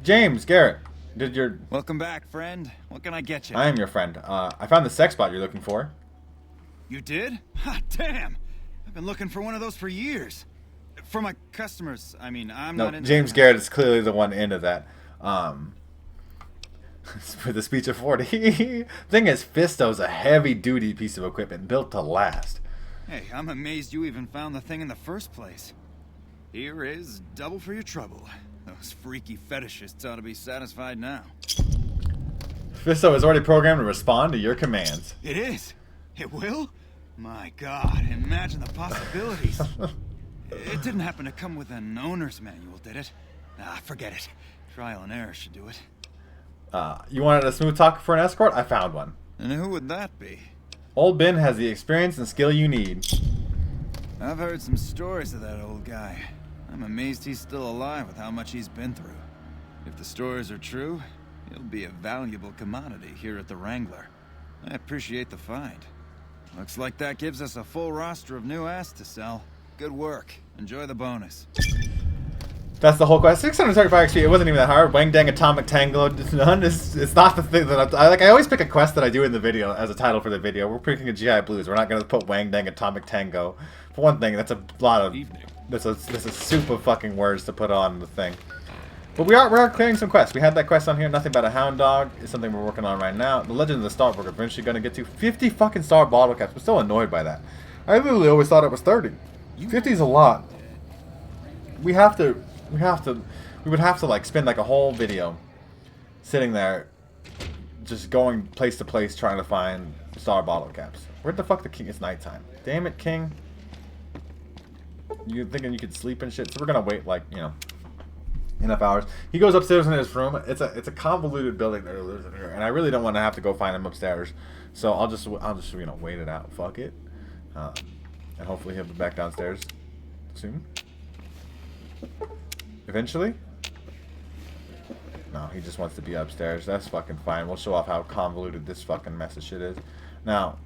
James Garrett, did your... Welcome back, friend. What can I get you? I am your friend. I found the sex bot you're looking for. You did? Ha, damn! I've been looking for one of those for years. For my customers, I mean, I'm not into... James Garrett is clearly the one into that. For the speech of 40. Thing is, Fisto's a heavy-duty piece of equipment built to last. Hey, I'm amazed you even found the thing in the first place. Here is double for your trouble. Those freaky fetishists ought to be satisfied now. Fisto is already programmed to respond to your commands. It is? It will? My God, imagine the possibilities. It didn't happen to come with an owner's manual, did it? Ah, forget it. Trial and error should do it. You wanted a smooth talker for an escort? I found one. And who would that be? Old Ben has the experience and skill you need. I've heard some stories of that old guy. I'm amazed he's still alive with how much he's been through. If the stories are true, he'll be a valuable commodity here at the Wrangler. I appreciate the find. Looks like that gives us a full roster of new ass to sell. Good work. Enjoy the bonus. That's the whole quest. 635 XP. It wasn't even that hard. Wang Dang Atomic Tango. It's not the thing that I like. I always pick a quest that I do in the video as a title for the video. We're picking a GI Blues. We're not gonna put Wang Dang Atomic Tango. For one thing, that's a lot of. This is soup of fucking words to put on the thing. But we are clearing some quests. We had that quest on here. Nothing but a Hound Dog is something we're working on right now. The Legend of the Star We're eventually gonna get to 50 fucking star bottle caps. I'm still annoyed by that. I literally always thought it was 30. 50 is a lot. We would have to like spend like a whole video sitting there just going place to place trying to find star bottle caps. Where the fuck the king? It's nighttime. Damn it, king. You thinking you could sleep and shit? So we're gonna wait like, you know, enough hours. He goes upstairs in his room. It's a convoluted building that he lives in here, and I really don't want to have to go find him upstairs. So I'll just you know, wait it out. Fuck it. And hopefully he'll be back downstairs soon. Eventually? No, he just wants to be upstairs. That's fucking fine. We'll show off how convoluted this fucking mess of shit is. Now,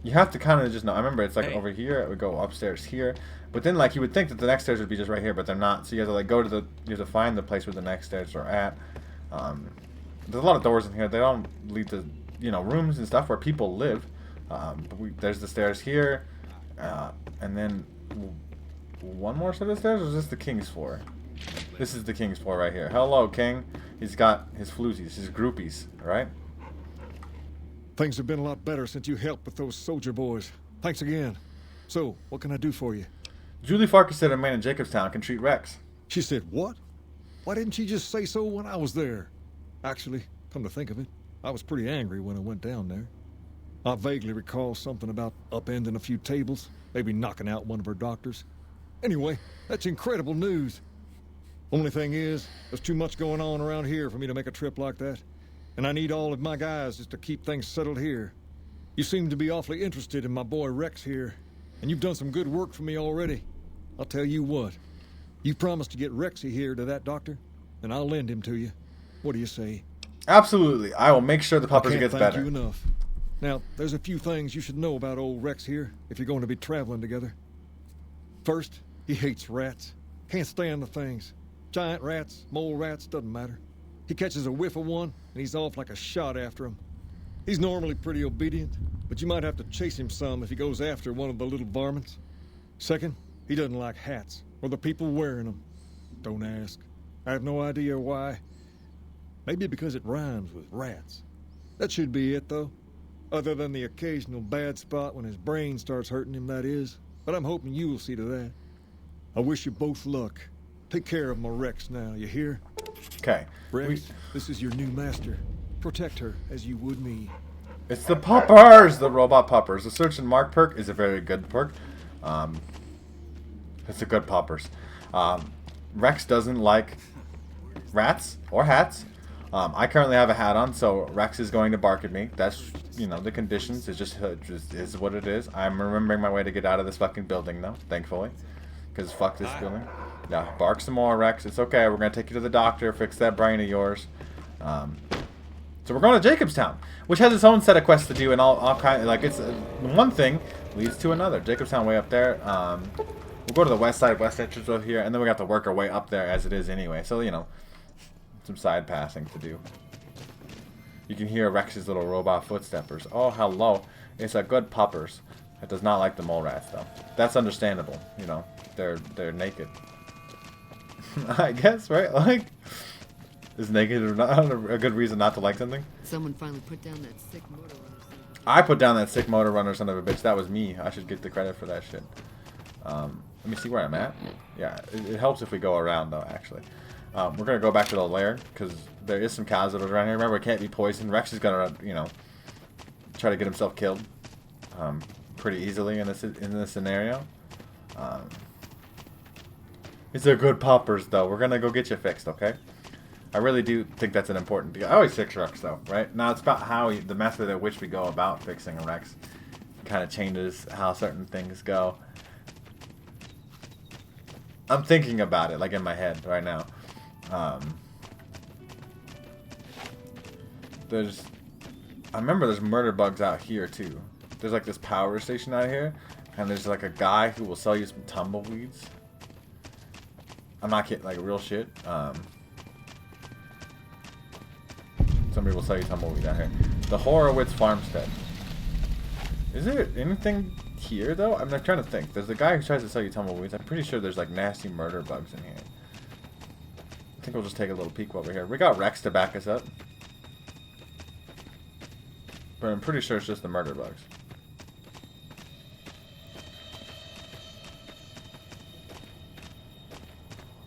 you have to kind of just know. I remember it's like over here. It would go upstairs here. But then, like, you would think that the next stairs would be just right here, but they're not. So you have to, like, go to the... You have to find the place where the next stairs are at. There's a lot of doors in here. They don't lead to, you know, rooms and stuff where people live. But there's the stairs here. And then... One more set of stairs, or is this the king's floor? This is the king's floor right here. Hello, king. He's got his floozies, his groupies, right? Things have been a lot better since you helped with those soldier boys. Thanks again. So, what can I do for you? Julie Farkas said a man in Jacobstown can treat Rex. She said what? Why didn't she just say so when I was there? Actually, come to think of it, I was pretty angry when I went down there. I vaguely recall something about upending a few tables, maybe knocking out one of her doctors. Anyway, that's incredible news. Only thing is, there's too much going on around here for me to make a trip like that. And I need all of my guys just to keep things settled here. You seem to be awfully interested in my boy Rex here, and you've done some good work for me already. I'll tell you what, you promised to get Rexy here to that doctor, and I'll lend him to you. What do you say? Absolutely. I will make sure the puppers gets better. I can't thank you enough. Now, there's a few things you should know about old Rex here if you're going to be traveling together. First, he hates rats. Can't stand the things. Giant rats, mole rats, doesn't matter. He catches a whiff of one, and he's off like a shot after him. He's normally pretty obedient, but you might have to chase him some if he goes after one of the little varmints. Second, he doesn't like hats, or the people wearing them. Don't ask. I have no idea why. Maybe because it rhymes with rats. That should be it, though. Other than the occasional bad spot when his brain starts hurting him, that is. But I'm hoping you'll see to that. I wish you both luck. Take care of my Rex now, you hear? Okay. Rex, this is your new master. Protect her as you would me. It's the puppers! The robot puppers. The search and mark perk is a very good perk. It's a good puppers. Rex doesn't like rats or hats. I currently have a hat on, so Rex is going to bark at me. That's, you know, the conditions. It just is what it is. I'm remembering my way to get out of this fucking building, though, thankfully. Because fuck this building. Yeah, bark some more, Rex. It's okay. We're going to take you to the doctor, fix that brain of yours. So we're going to Jacobstown, which has its own set of quests to do, and all kind of, like, it's one thing leads to another. Jacobstown way up there. We'll go to the west entrance over here, and then we got to work our way up there as it is anyway. So, you know, some side passing to do. You can hear Rex's little robot footsteppers. Oh, hello. It's a good puppers. It does not like the mole rats, though. That's understandable. You know, they're naked. I guess, right? Like, is naked or not a good reason not to like something? Someone finally put down that sick motor runner. I put down that sick motor runner, son of a bitch. That was me. I should get the credit for that shit. Let me see where I'm at. Yeah, it helps if we go around, though, actually. We're going to go back to the lair, because there is some cows that are around here. Remember, it can't be poisoned. Rex is going to, you know, try to get himself killed pretty easily in this scenario. It's a good poppers, though. We're going to go get you fixed, okay? I really do think that's an important deal. I always fix Rex, though, right? Now, it's about how the method at which we go about fixing a Rex kind of changes how certain things go. I'm thinking about it, like, in my head right now. There's... I remember there's murder bugs out here, too. There's like this power station out here. And there's like a guy who will sell you some tumbleweeds. I'm not kidding, like real shit. Somebody will sell you tumbleweed out here. The Horowitz Farmstead. Is there anything here, though? I'm trying to think. There's a guy who tries to sell you tumbleweeds. I'm pretty sure there's like nasty murder bugs in here. I think we'll just take a little peek over here. We got Rex to back us up. But I'm pretty sure it's just the murder bugs.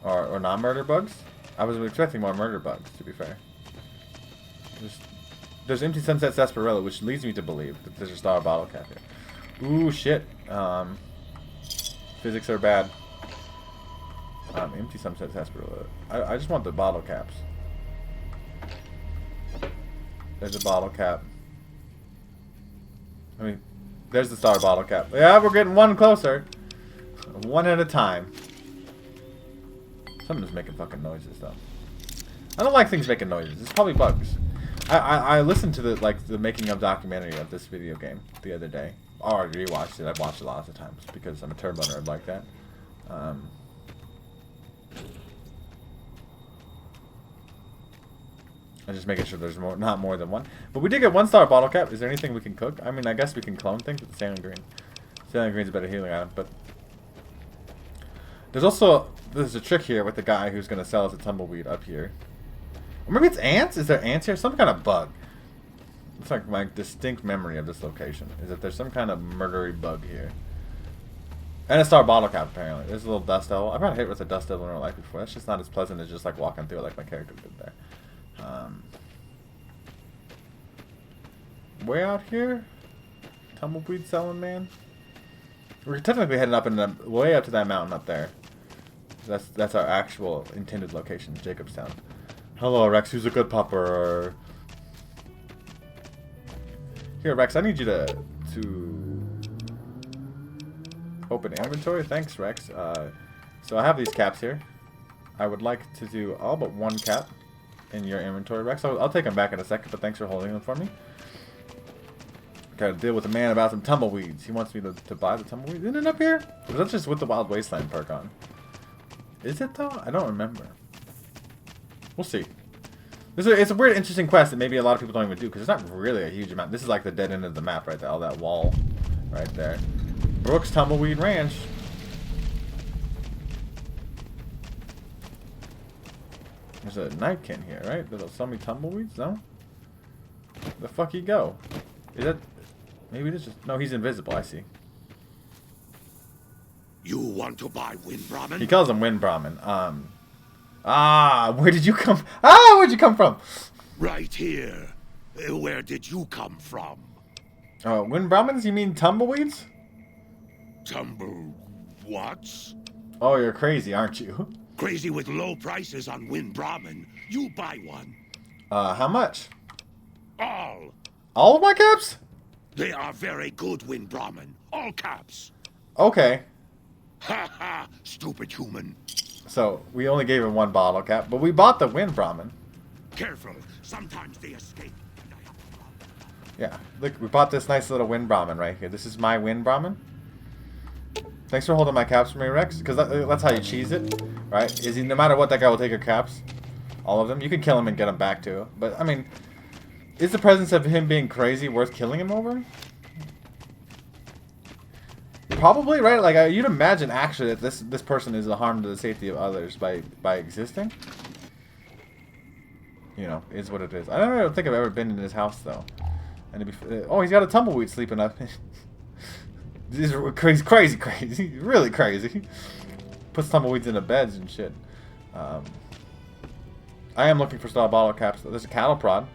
Or not murder bugs? I was expecting more murder bugs, to be fair. There's Empty Sunset Sarsaparilla, which leads me to believe that there's a Star Bottle Cap here. Ooh, shit. Physics are bad. Empty Sunset Sarsaparilla. I just want the bottle caps. There's a bottle cap. I mean, there's the Star Bottle Cap. Yeah, we're getting one closer. One at a time. Something's making fucking noises, though. I don't like things making noises. It's probably bugs. I listened to the making of documentary of this video game the other day. Or I rewatched it. I've watched it lots of times because I'm a turbo nerd like that. I'm just making sure there's not more than one. But we did get 1-star bottle cap. Is there anything we can cook? I mean, I guess we can clone things with the saline green. Saline green's a better healing item, but there's a trick here with the guy who's going to sell us a tumbleweed up here. Or maybe it's ants? Is there ants here? Some kind of bug. It's like my distinct memory of this location is that there's some kind of murdery bug here. And a star bottle cap, apparently. There's a little dust devil. I've got hit with a dust devil in real life before. That's just not as pleasant as just like walking through it like my character did there. Way out here? Tumbleweed selling man? We're technically heading up in the way up to that mountain up there. That's our actual intended location, Jacobstown. Hello, Rex. Who's a good pupper? Here, Rex. I need you to open inventory. Thanks, Rex. So I have these caps here. I would like to do all but one cap in your inventory, Rex. I'll take them back in a second, but thanks for holding them for me. Gotta deal with a man about some tumbleweeds. He wants me to buy the tumbleweeds. Isn't it up here? Or is that just with the Wild Wasteland perk on? Is it though? I don't remember. We'll see. It's a weird, interesting quest that maybe a lot of people don't even do because it's not really a huge amount. This is like the dead end of the map right there. All that wall right there. Brooks Tumbleweed Ranch. There's a nightkin here, right? That'll sell me tumbleweeds? No? Where the fuck he go? Is that... Maybe it is just... No, he's invisible. I see. You want to buy Wind Brahmin? He calls him Wind Brahmin. Where did you come... where'd you come from? Right here. Where did you come from? Wind Brahmins? You mean tumbleweeds? What? Oh, you're crazy, aren't you? Crazy with low prices on Wind Brahmin. You buy one. How much? All. All of my caps? They are very good, Wind Brahmin. All caps. Okay. Ha ha, stupid human. So, we only gave him one bottle cap, but we bought the Wind Brahmin. Careful, sometimes they escape. Yeah, look, we bought this nice little Wind Brahmin right here. This is my Wind Brahmin. Thanks for holding my caps for me, Rex, because that's how you cheese it, right? Is he, no matter what, that guy will take your caps. All of them. You can kill him and get them back, too. But, I mean, is the presence of him being crazy worth killing him over? Probably, right? Like, you'd imagine, actually, that this person is a harm to the safety of others by existing. You know, is what it is. I don't think I've ever been in his house, though. And oh, he's got a tumbleweed sleeping up. He's crazy. Really crazy. Puts tumbleweeds into beds and shit. I am looking for star bottle caps. There's a cattle prod.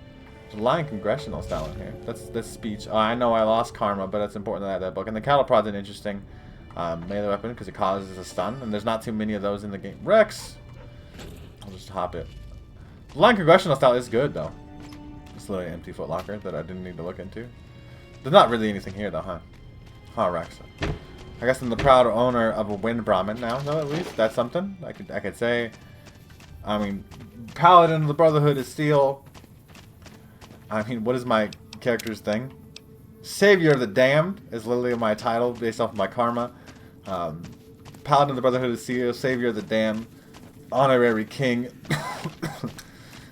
There's a lion congressional style in here. That's speech. I know I lost karma, but it's important that I have that book. And the cattle prod's an interesting melee weapon because it causes a stun, and there's not too many of those in the game. Rex! I'll just hop it. The lion congressional style is good, though. It's literally an empty footlocker that I didn't need to look into. There's not really anything here, though, huh? Huh, Rex. I guess I'm the proud owner of a Wind Brahmin now, though, at least. That's something I could say. I mean, Paladin of the Brotherhood of Steel. I mean, what is my character's thing? Savior of the Damned is literally my title based off of my karma. Paladin of the Brotherhood of Steel, Savior of the Damned, Honorary King.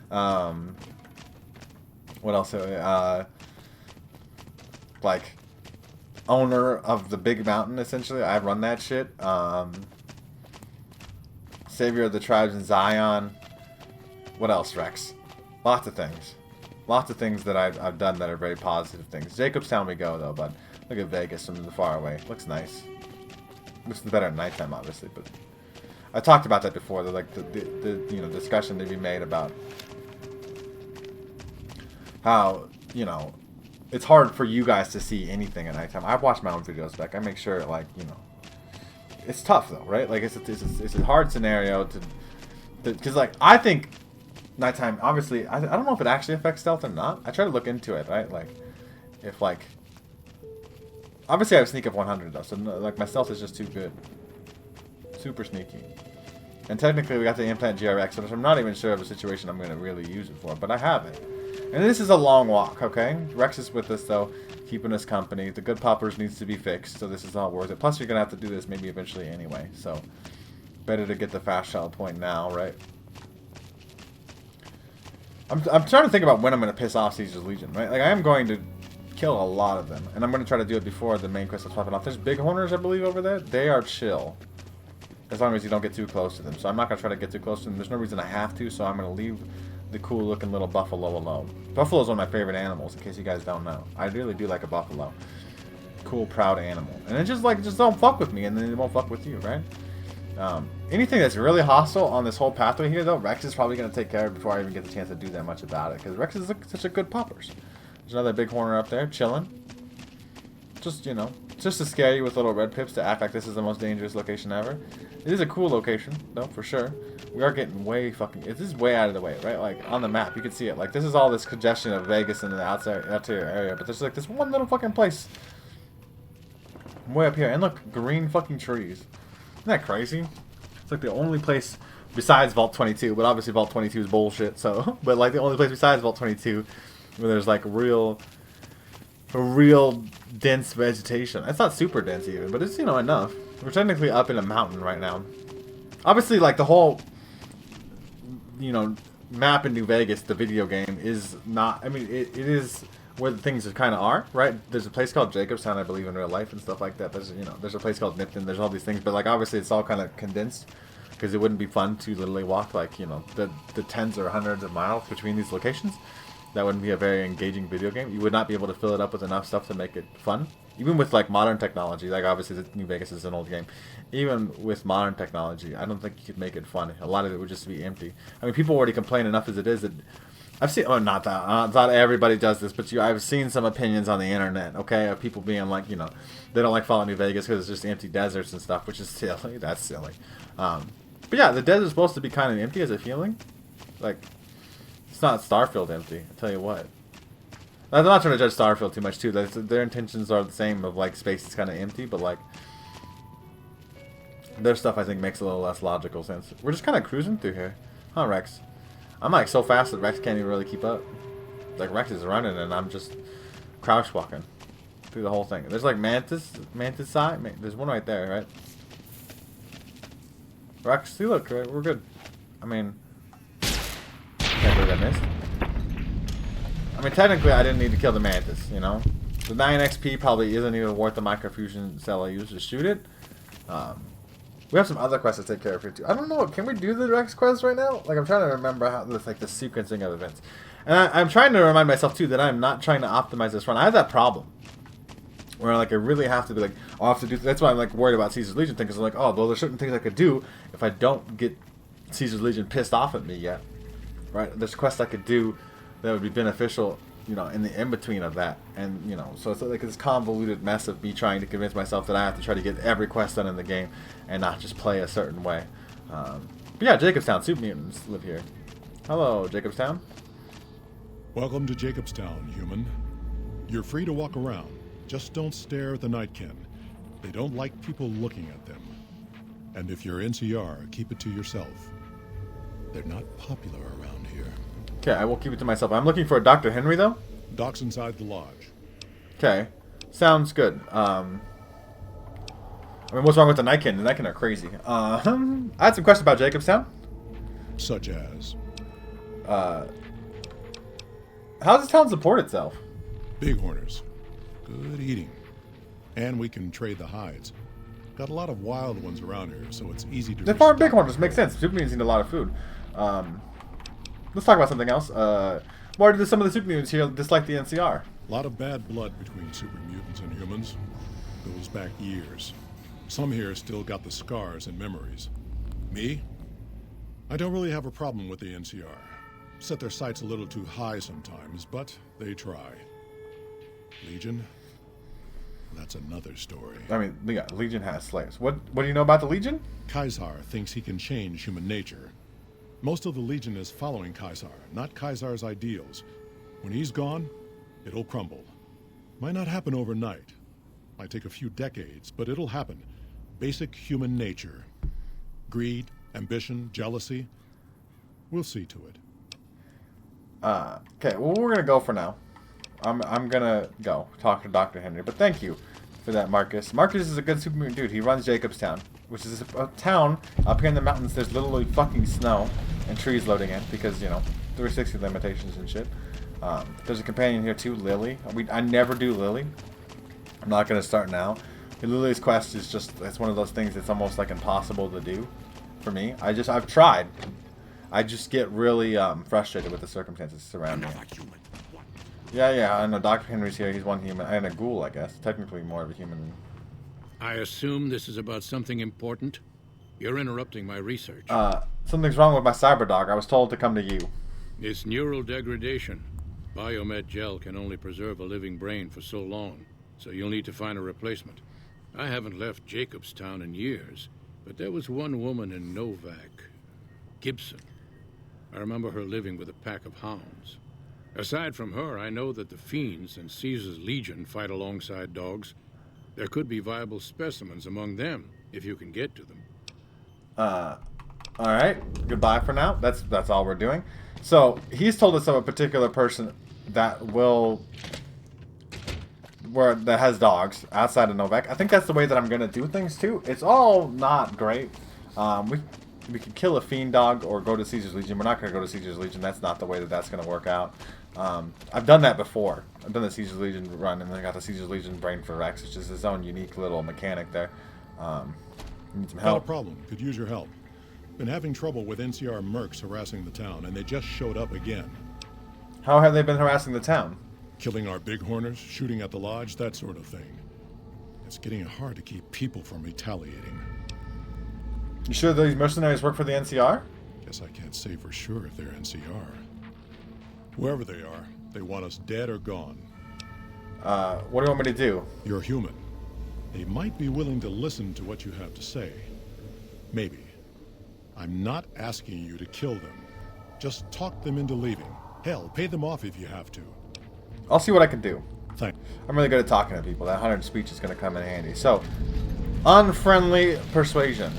What else? Like, owner of the big mountain, essentially. I run that shit. Savior of the tribes in Zion. What else, Rex? Lots of things. Lots of things that I've done that are very positive things. Jacobstown we go, though, but look at Vegas from far away. Looks nice. Looks better at nighttime, obviously, but I talked about that before. Like the you know, discussion to be made about how, you know, it's hard for you guys to see anything at nighttime. I've watched my own videos back. I make sure, like, you know, it's tough though, right? Like it's a hard scenario to because, like, I think nighttime, obviously, I don't know if it actually affects stealth or not. I try to look into it, right? Like, if, like, obviously I have sneak of 100 though, so no, like, my stealth is just too good. Super sneaky. And technically we got the implant GRX, which I'm not even sure of a situation I'm going to really use it for, but I have it. And this is a long walk, okay? Rex is with us though, keeping us company. The good puppers needs to be fixed, so this is all worth it. Plus you're going to have to do this maybe eventually anyway, so better to get the fast travel point now, right? I'm trying to think about when I'm going to piss off Caesar's Legion, right? Like, I am going to kill a lot of them, and I'm going to try to do it before the main quest is popping off. There's bighorners, I believe, over there. They are chill, as long as you don't get too close to them. So I'm not going to try to get too close to them. There's no reason I have to, so I'm going to leave the cool-looking little buffalo alone. Buffalo is one of my favorite animals, in case you guys don't know. I really do like a buffalo. Cool, proud animal. And it's just like, just don't fuck with me, and then it won't fuck with you, right? Anything that's really hostile on this whole pathway here, though, Rex is probably going to take care of before I even get the chance to do that much about it. Because Rex is such a good puppers. There's another big horner up there, chilling. Just, you know, just to scare you with little red pips to act like this is the most dangerous location ever. It is a cool location, though, for sure. We are getting way fucking... This is way out of the way, right? Like, on the map, you can see it. Like, this is all this congestion of Vegas and the outside area. But there's, like, this one little fucking place. Way up here. And look, green fucking trees. Isn't that crazy? It's like the only place besides Vault 22, but obviously Vault 22 is bullshit, so... But, like, the only place besides Vault 22 where there's, like, real dense vegetation. It's not super dense even, but it's, you know, enough. We're technically up in a mountain right now. Obviously, like, the whole, you know, map in New Vegas, the video game, is not... I mean, it is where the things kind of are, right? There's a place called Jacobstown, I believe, in real life and stuff like that. There's, you know, there's a place called Nothin. There's all these things, but, like, obviously it's all kind of condensed because it wouldn't be fun to literally walk, like, you know, the tens or hundreds of miles between these locations. That wouldn't be a very engaging video game. You would not be able to fill it up with enough stuff to make it fun. Even with, like, modern technology, like, obviously New Vegas is an old game. Even with modern technology, I don't think you could make it fun. A lot of it would just be empty. I mean, people already complain enough as it is that... I've seen... Oh, not everybody does this, but I've seen some opinions on the internet, okay, of people being like, you know, they don't like following New Vegas because it's just empty deserts and stuff, which is silly. That's silly. But yeah, the desert's supposed to be kind of empty as a feeling. Like... It's not Starfield empty, I'll tell you what. I'm not trying to judge Starfield too much, too. Their intentions are the same of, like, space is kind of empty, but, like, their stuff, I think, makes a little less logical sense. We're just kind of cruising through here. Huh, Rex? I'm, like, so fast that Rex can't even really keep up. Like, Rex is running, and I'm just crouch walking through the whole thing. There's, like, mantis side. There's one right there, right? Rex, see, look, right? We're good. I mean... Can't believe I missed. I mean, technically, I didn't need to kill the mantis, you know? The 9 XP probably isn't even worth the microfusion cell I used to shoot it. We have some other quests to take care of here, too. I don't know, can we do the Rex quest right now? Like, I'm trying to remember how, like, the sequencing of events. And I'm trying to remind myself, too, that I'm not trying to optimize this run. I have that problem. Where, like, I really have to be, like, I'll have to do... That's why I'm, like, worried about Caesar's Legion thing, because I'm like, oh, well, there's certain things I could do if I don't get Caesar's Legion pissed off at me yet. Right, there's quests I could do that would be beneficial, you know, in the in-between of that. And, you know, so it's like this convoluted mess of me trying to convince myself that I have to try to get every quest done in the game and not just play a certain way. But yeah, Jacobstown, super mutants live here. Hello, Jacobstown. Welcome to Jacobstown, human. You're free to walk around. Just don't stare at the Nightkin. They don't like people looking at them. And if you're NCR, keep it to yourself. They're not popular around here. Okay, I will keep it to myself. I'm looking for a Dr. Henry, though. Doc's inside the lodge. Okay. Sounds good. I mean, what's wrong with the Nightkin? The Nightkin are crazy. I had some questions about Jacobstown. Such as? How does this town support itself? Bighorners. Good eating. And we can trade the hides. Got a lot of wild ones around here, so it's easy to... They farm bighorners. Makes sense. Super mutants need a lot of food. Let's talk about something else. Why do some of the super mutants here dislike the NCR? A lot of bad blood between super mutants and humans. Goes back years. Some here still got the scars and memories. Me? I don't really have a problem with the NCR. Set their sights a little too high sometimes, but they try. Legion? That's another story. I mean, yeah, Legion has slaves. What do you know about the Legion? Kaisar thinks he can change human nature. Most of the Legion is following Kaisar, not Kaisar's ideals. When he's gone, it'll crumble. Might not happen overnight. Might take a few decades, but it'll happen. Basic human nature. Greed, ambition, jealousy. We'll see to it. Okay, well, we're gonna go for now. I'm gonna go talk to Dr. Henry, but thank you for that, Marcus. Marcus is a good super mutant dude. He runs Jacobstown, which is a town up here in the mountains. There's literally fucking snow and trees loading in because, you know, 360 limitations and shit. There's a companion here too, Lily. I never do Lily. I'm not gonna start now. Lily's quest is just, it's one of those things that's almost like impossible to do for me. I've tried. I just get really frustrated with the circumstances surrounding me. Yeah, I know Dr. Henry's here. He's one human. And a ghoul, I guess. Technically more of a human. I assume this is about something important? You're interrupting my research. Something's wrong with my cyber dog. I was told to come to you. It's neural degradation. Biomed gel can only preserve a living brain for so long, so you'll need to find a replacement. I haven't left Jacobstown in years, but there was one woman in Novak, Gibson. I remember her living with a pack of hounds. Aside from her, I know that the Fiends and Caesar's Legion fight alongside dogs. There could be viable specimens among them, if you can get to them. Alright. Goodbye for now. That's all we're doing. So, he's told us of a particular person that that has dogs outside of Novak. I think that's the way that I'm gonna do things too. It's all not great. We could kill a fiend dog or go to Caesar's Legion. We're not gonna go to Caesar's Legion. That's not the way that that's gonna work out. I've done that before. I've done the Caesar's Legion run, and then I got the Caesar's Legion brain for Rex, which is his own unique little mechanic there. Need some help. Not a problem. Could use your help. Been having trouble with NCR mercs harassing the town, and they just showed up again. How have they been harassing the town? Killing our bighorners, shooting at the lodge, that sort of thing. It's getting hard to keep people from retaliating. You sure these mercenaries work for the NCR? Guess I can't say for sure if they're NCR. Whoever they are, they want us dead or gone. What do you want me to do? You're human. They might be willing to listen to what you have to say. Maybe. I'm not asking you to kill them. Just talk them into leaving. Hell, pay them off if you have to. I'll see what I can do. Thanks. I'm really good at talking to people. That 100 speech is going to come in handy. So, unfriendly persuasion.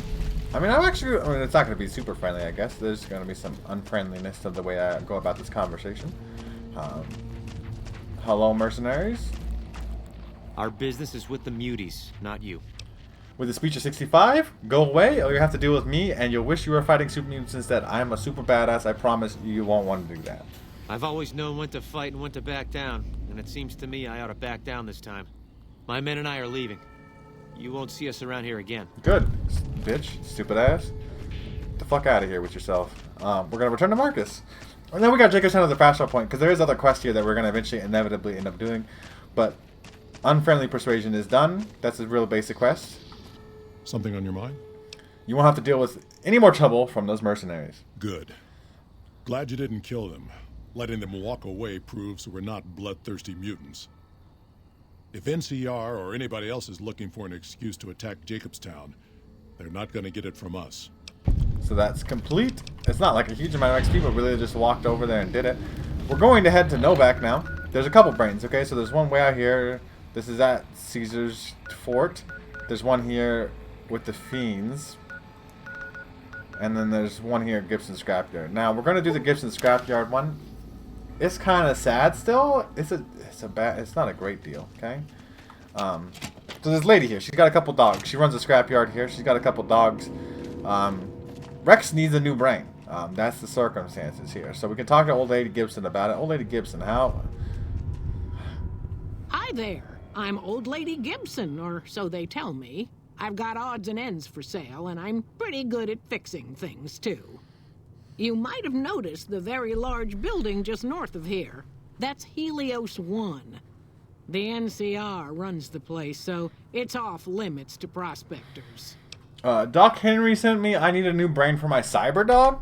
I mean, it's not going to be super friendly, I guess. There's going to be some unfriendliness to the way I go about this conversation. Hello, mercenaries. Our business is with the muties, not you. With a speech of 65, go away, or you have to deal with me, and you'll wish you were fighting super mutants instead. I'm a super badass. I promise you won't want to do that. I've always known when to fight and when to back down, and it seems to me I ought to back down this time. My men and I are leaving. You won't see us around here again. Good, bitch, stupid ass. Get the fuck out of here with yourself. We're gonna return to Marcus. And then we got Jacobstown as the fast travel point, because there is other quests here that we're gonna eventually inevitably end up doing. But unfriendly persuasion is done. That's a real basic quest. Something on your mind? You won't have to deal with any more trouble from those mercenaries. Good. Glad you didn't kill them. Letting them walk away proves we're not bloodthirsty mutants. If NCR or anybody else is looking for an excuse to attack Jacobstown, they're not going to get it from us. So that's complete. It's not like a huge amount of XP, but really just walked over there and did it. We're going to head to Novak now. There's a couple brains, okay? So there's one way out here. This is at Caesar's Fort. There's one here with the Fiends. And then there's one here at Gibson Scrapyard. Now, we're going to do the Gibson Scrapyard one. it's kind of sad still. It's not a great deal, okay? So this lady here, she's got a couple dogs. She runs a scrapyard here. She's got a couple dogs. Rex needs a new brain. That's the circumstances here. So we can talk to Old Lady Gibson about it. Old Lady Gibson, how? Hi there. I'm Old Lady Gibson, or so they tell me. I've got odds and ends for sale, and I'm pretty good at fixing things, too. You might have noticed the very large building just north of here. That's Helios 1. The NCR runs the place, so it's off limits to prospectors. Doc Henry sent me, I need a new brain for my cyber dog?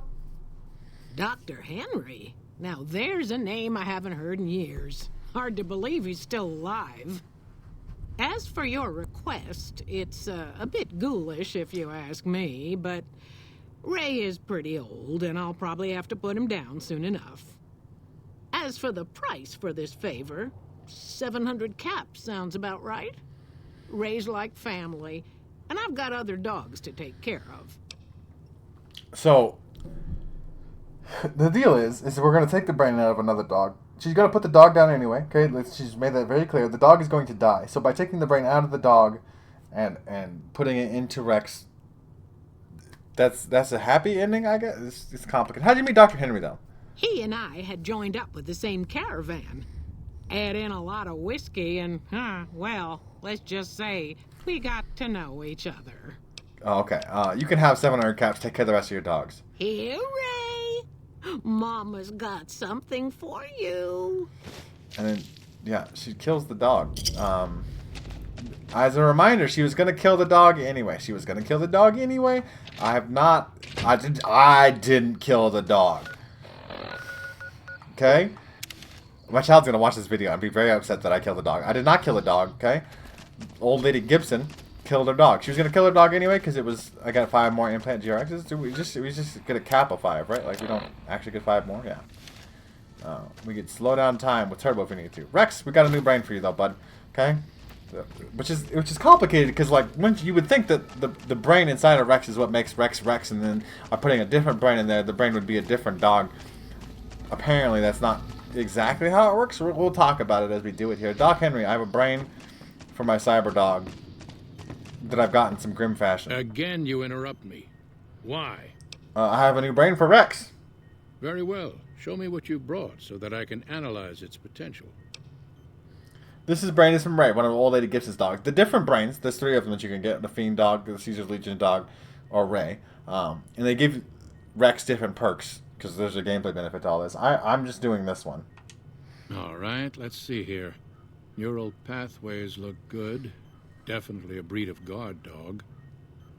Dr. Henry? Now there's a name I haven't heard in years. Hard to believe he's still alive. As for your request, it's a bit ghoulish if you ask me, but Ray is pretty old, and I'll probably have to put him down soon enough. As for the price for this favor, 700 caps sounds about right. Ray's like family, and I've got other dogs to take care of. So, the deal is we're going to take the brain out of another dog. She's going to put the dog down anyway, okay? She's made that very clear. The dog is going to die. So by taking the brain out of the dog and putting it into Rex, that's a happy ending, I guess? It's complicated. How did you meet Dr. Henry, though? He and I had joined up with the same caravan. Add in a lot of whiskey and, well, let's just say we got to know each other. Oh, okay. You can have 700 caps. Take care of the rest of your dogs. Here, Ray. Mama's got something for you. And then, yeah, she kills the dog. As a reminder, she was going to kill the dog anyway. I didn't kill the dog. Okay? My child's going to watch this video and be very upset that I killed the dog. I did not kill the dog, okay? Old Lady Gibson killed her dog. She was going to kill her dog anyway because I got 5 more implant GRXs. We just get a cap of 5, right? Like, we don't actually get 5 more? Yeah. We get slow down time with turbo if we need to. Rex, we got a new brain for you, though, bud. Okay? Which is complicated because, like, when you would think that the brain inside of Rex is what makes Rex Rex, and then by putting a different brain in there, the brain would be a different dog. Apparently, that's not exactly how it works. We'll talk about it as we do it here. Doc Henry, I have a brain for my cyber dog that I've gotten some grim fashion. Again, you interrupt me. Why? I have a new brain for Rex. Very well. Show me what you brought so that I can analyze its potential. This brain is from Ray, one of Old Lady Gibson's dogs. The different brains, there's 3 of them that you can get. The Fiend dog, the Caesar's Legion dog, or Ray. And they give Rex different perks because there's a gameplay benefit to all this. I'm just doing this one. All right, let's see here. Neural pathways look good. Definitely a breed of guard dog.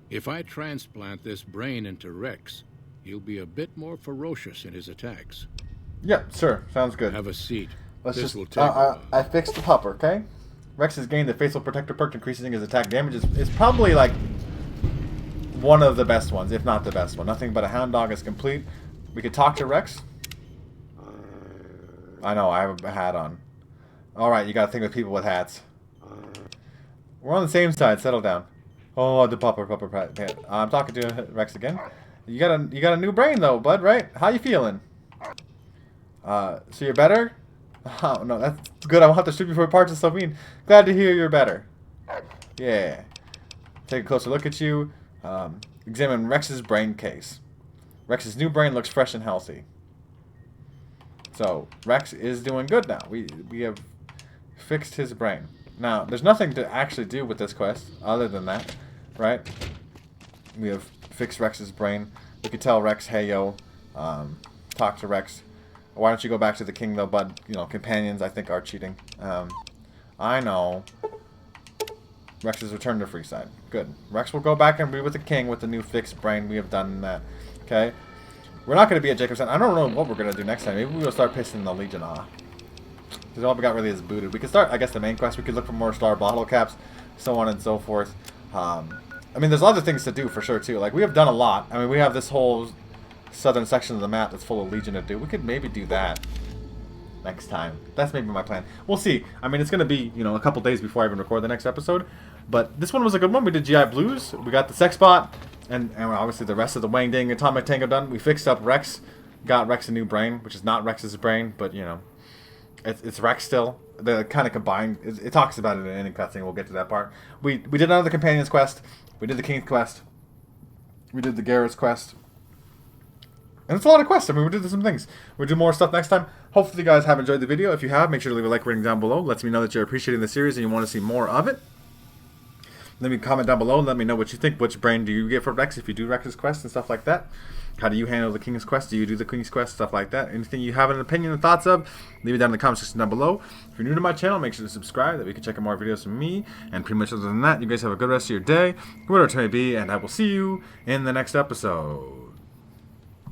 If I transplant this brain into Rex, he'll be a bit more ferocious in his attacks. Yep, sure. Sounds good. Have a seat. This will take a while. I fixed the pupper, okay? Rex has gained the Faithful Protector perk, increasing his attack damage. It's probably like one of the best ones, if not the best one. Nothing but a Hound dog is complete. We could talk to Rex. I know, I have a hat on. Alright, you gotta think of people with hats. We're on the same side, settle down. Oh, the pupper. I'm talking to Rex again. You got a new brain though, bud, right? How you feeling? So you're better? Oh, no, that's good. I won't have to shoot you for parts of so mean. Glad to hear you're better. Yeah. Take a closer look at you. Examine Rex's brain case. Rex's new brain looks fresh and healthy. So, Rex is doing good now. We have fixed his brain. Now, there's nothing to actually do with this quest other than that, right? We have fixed Rex's brain. We could tell Rex, hey, yo, talk to Rex. Why don't you go back to the king, though, bud? You know, companions, I think, are cheating. I know. Rex has returned to Freeside. Good. Rex will go back and be with the king with the new fixed brain. We have done that. Okay? We're not going to be at Jacobstown. I don't know what we're going to do next time. Maybe we'll start pissing the Legion off. Because all we got really is booted. We could start, I guess, the main quest. We could look for more star bottle caps, so on and so forth. I mean, there's other things to do for sure, too. Like, we have done a lot. I mean, we have this whole southern section of the map that's full of Legion to do. We could maybe do that next time. That's maybe my plan. We'll see. I mean, it's going to be, you know, a couple days before I even record the next episode. But this one was a good one. We did GI Blues. We got the sex bot. And obviously the rest of the Wang Ding Atomic Tango done. We fixed up Rex. got Rex a new brain, which is not Rex's brain, but you know, it's Rex still. They're kind of combined. It talks about it in any cutscene. We'll get to that part. We did another companion's quest. We did the King's quest. We did the Garrets quest. And it's a lot of quests. I mean, we did some things. We'll do more stuff next time. Hopefully you guys have enjoyed the video. If you have, make sure to leave a like rating down below. Lets me know that you're appreciating the series and you want to see more of it. Let me comment down below and let me know what you think. Which brain do you get for Rex if you do Rex's quest and stuff like that? How do you handle the King's quest? Do you do the King's quest? Stuff like that. Anything you have an opinion and thoughts of, leave it down in the comment section down below. If you're new to my channel, make sure to subscribe that we can check out more videos from me. And pretty much other than that, you guys have a good rest of your day, whatever it may be, and I will see you in the next episode.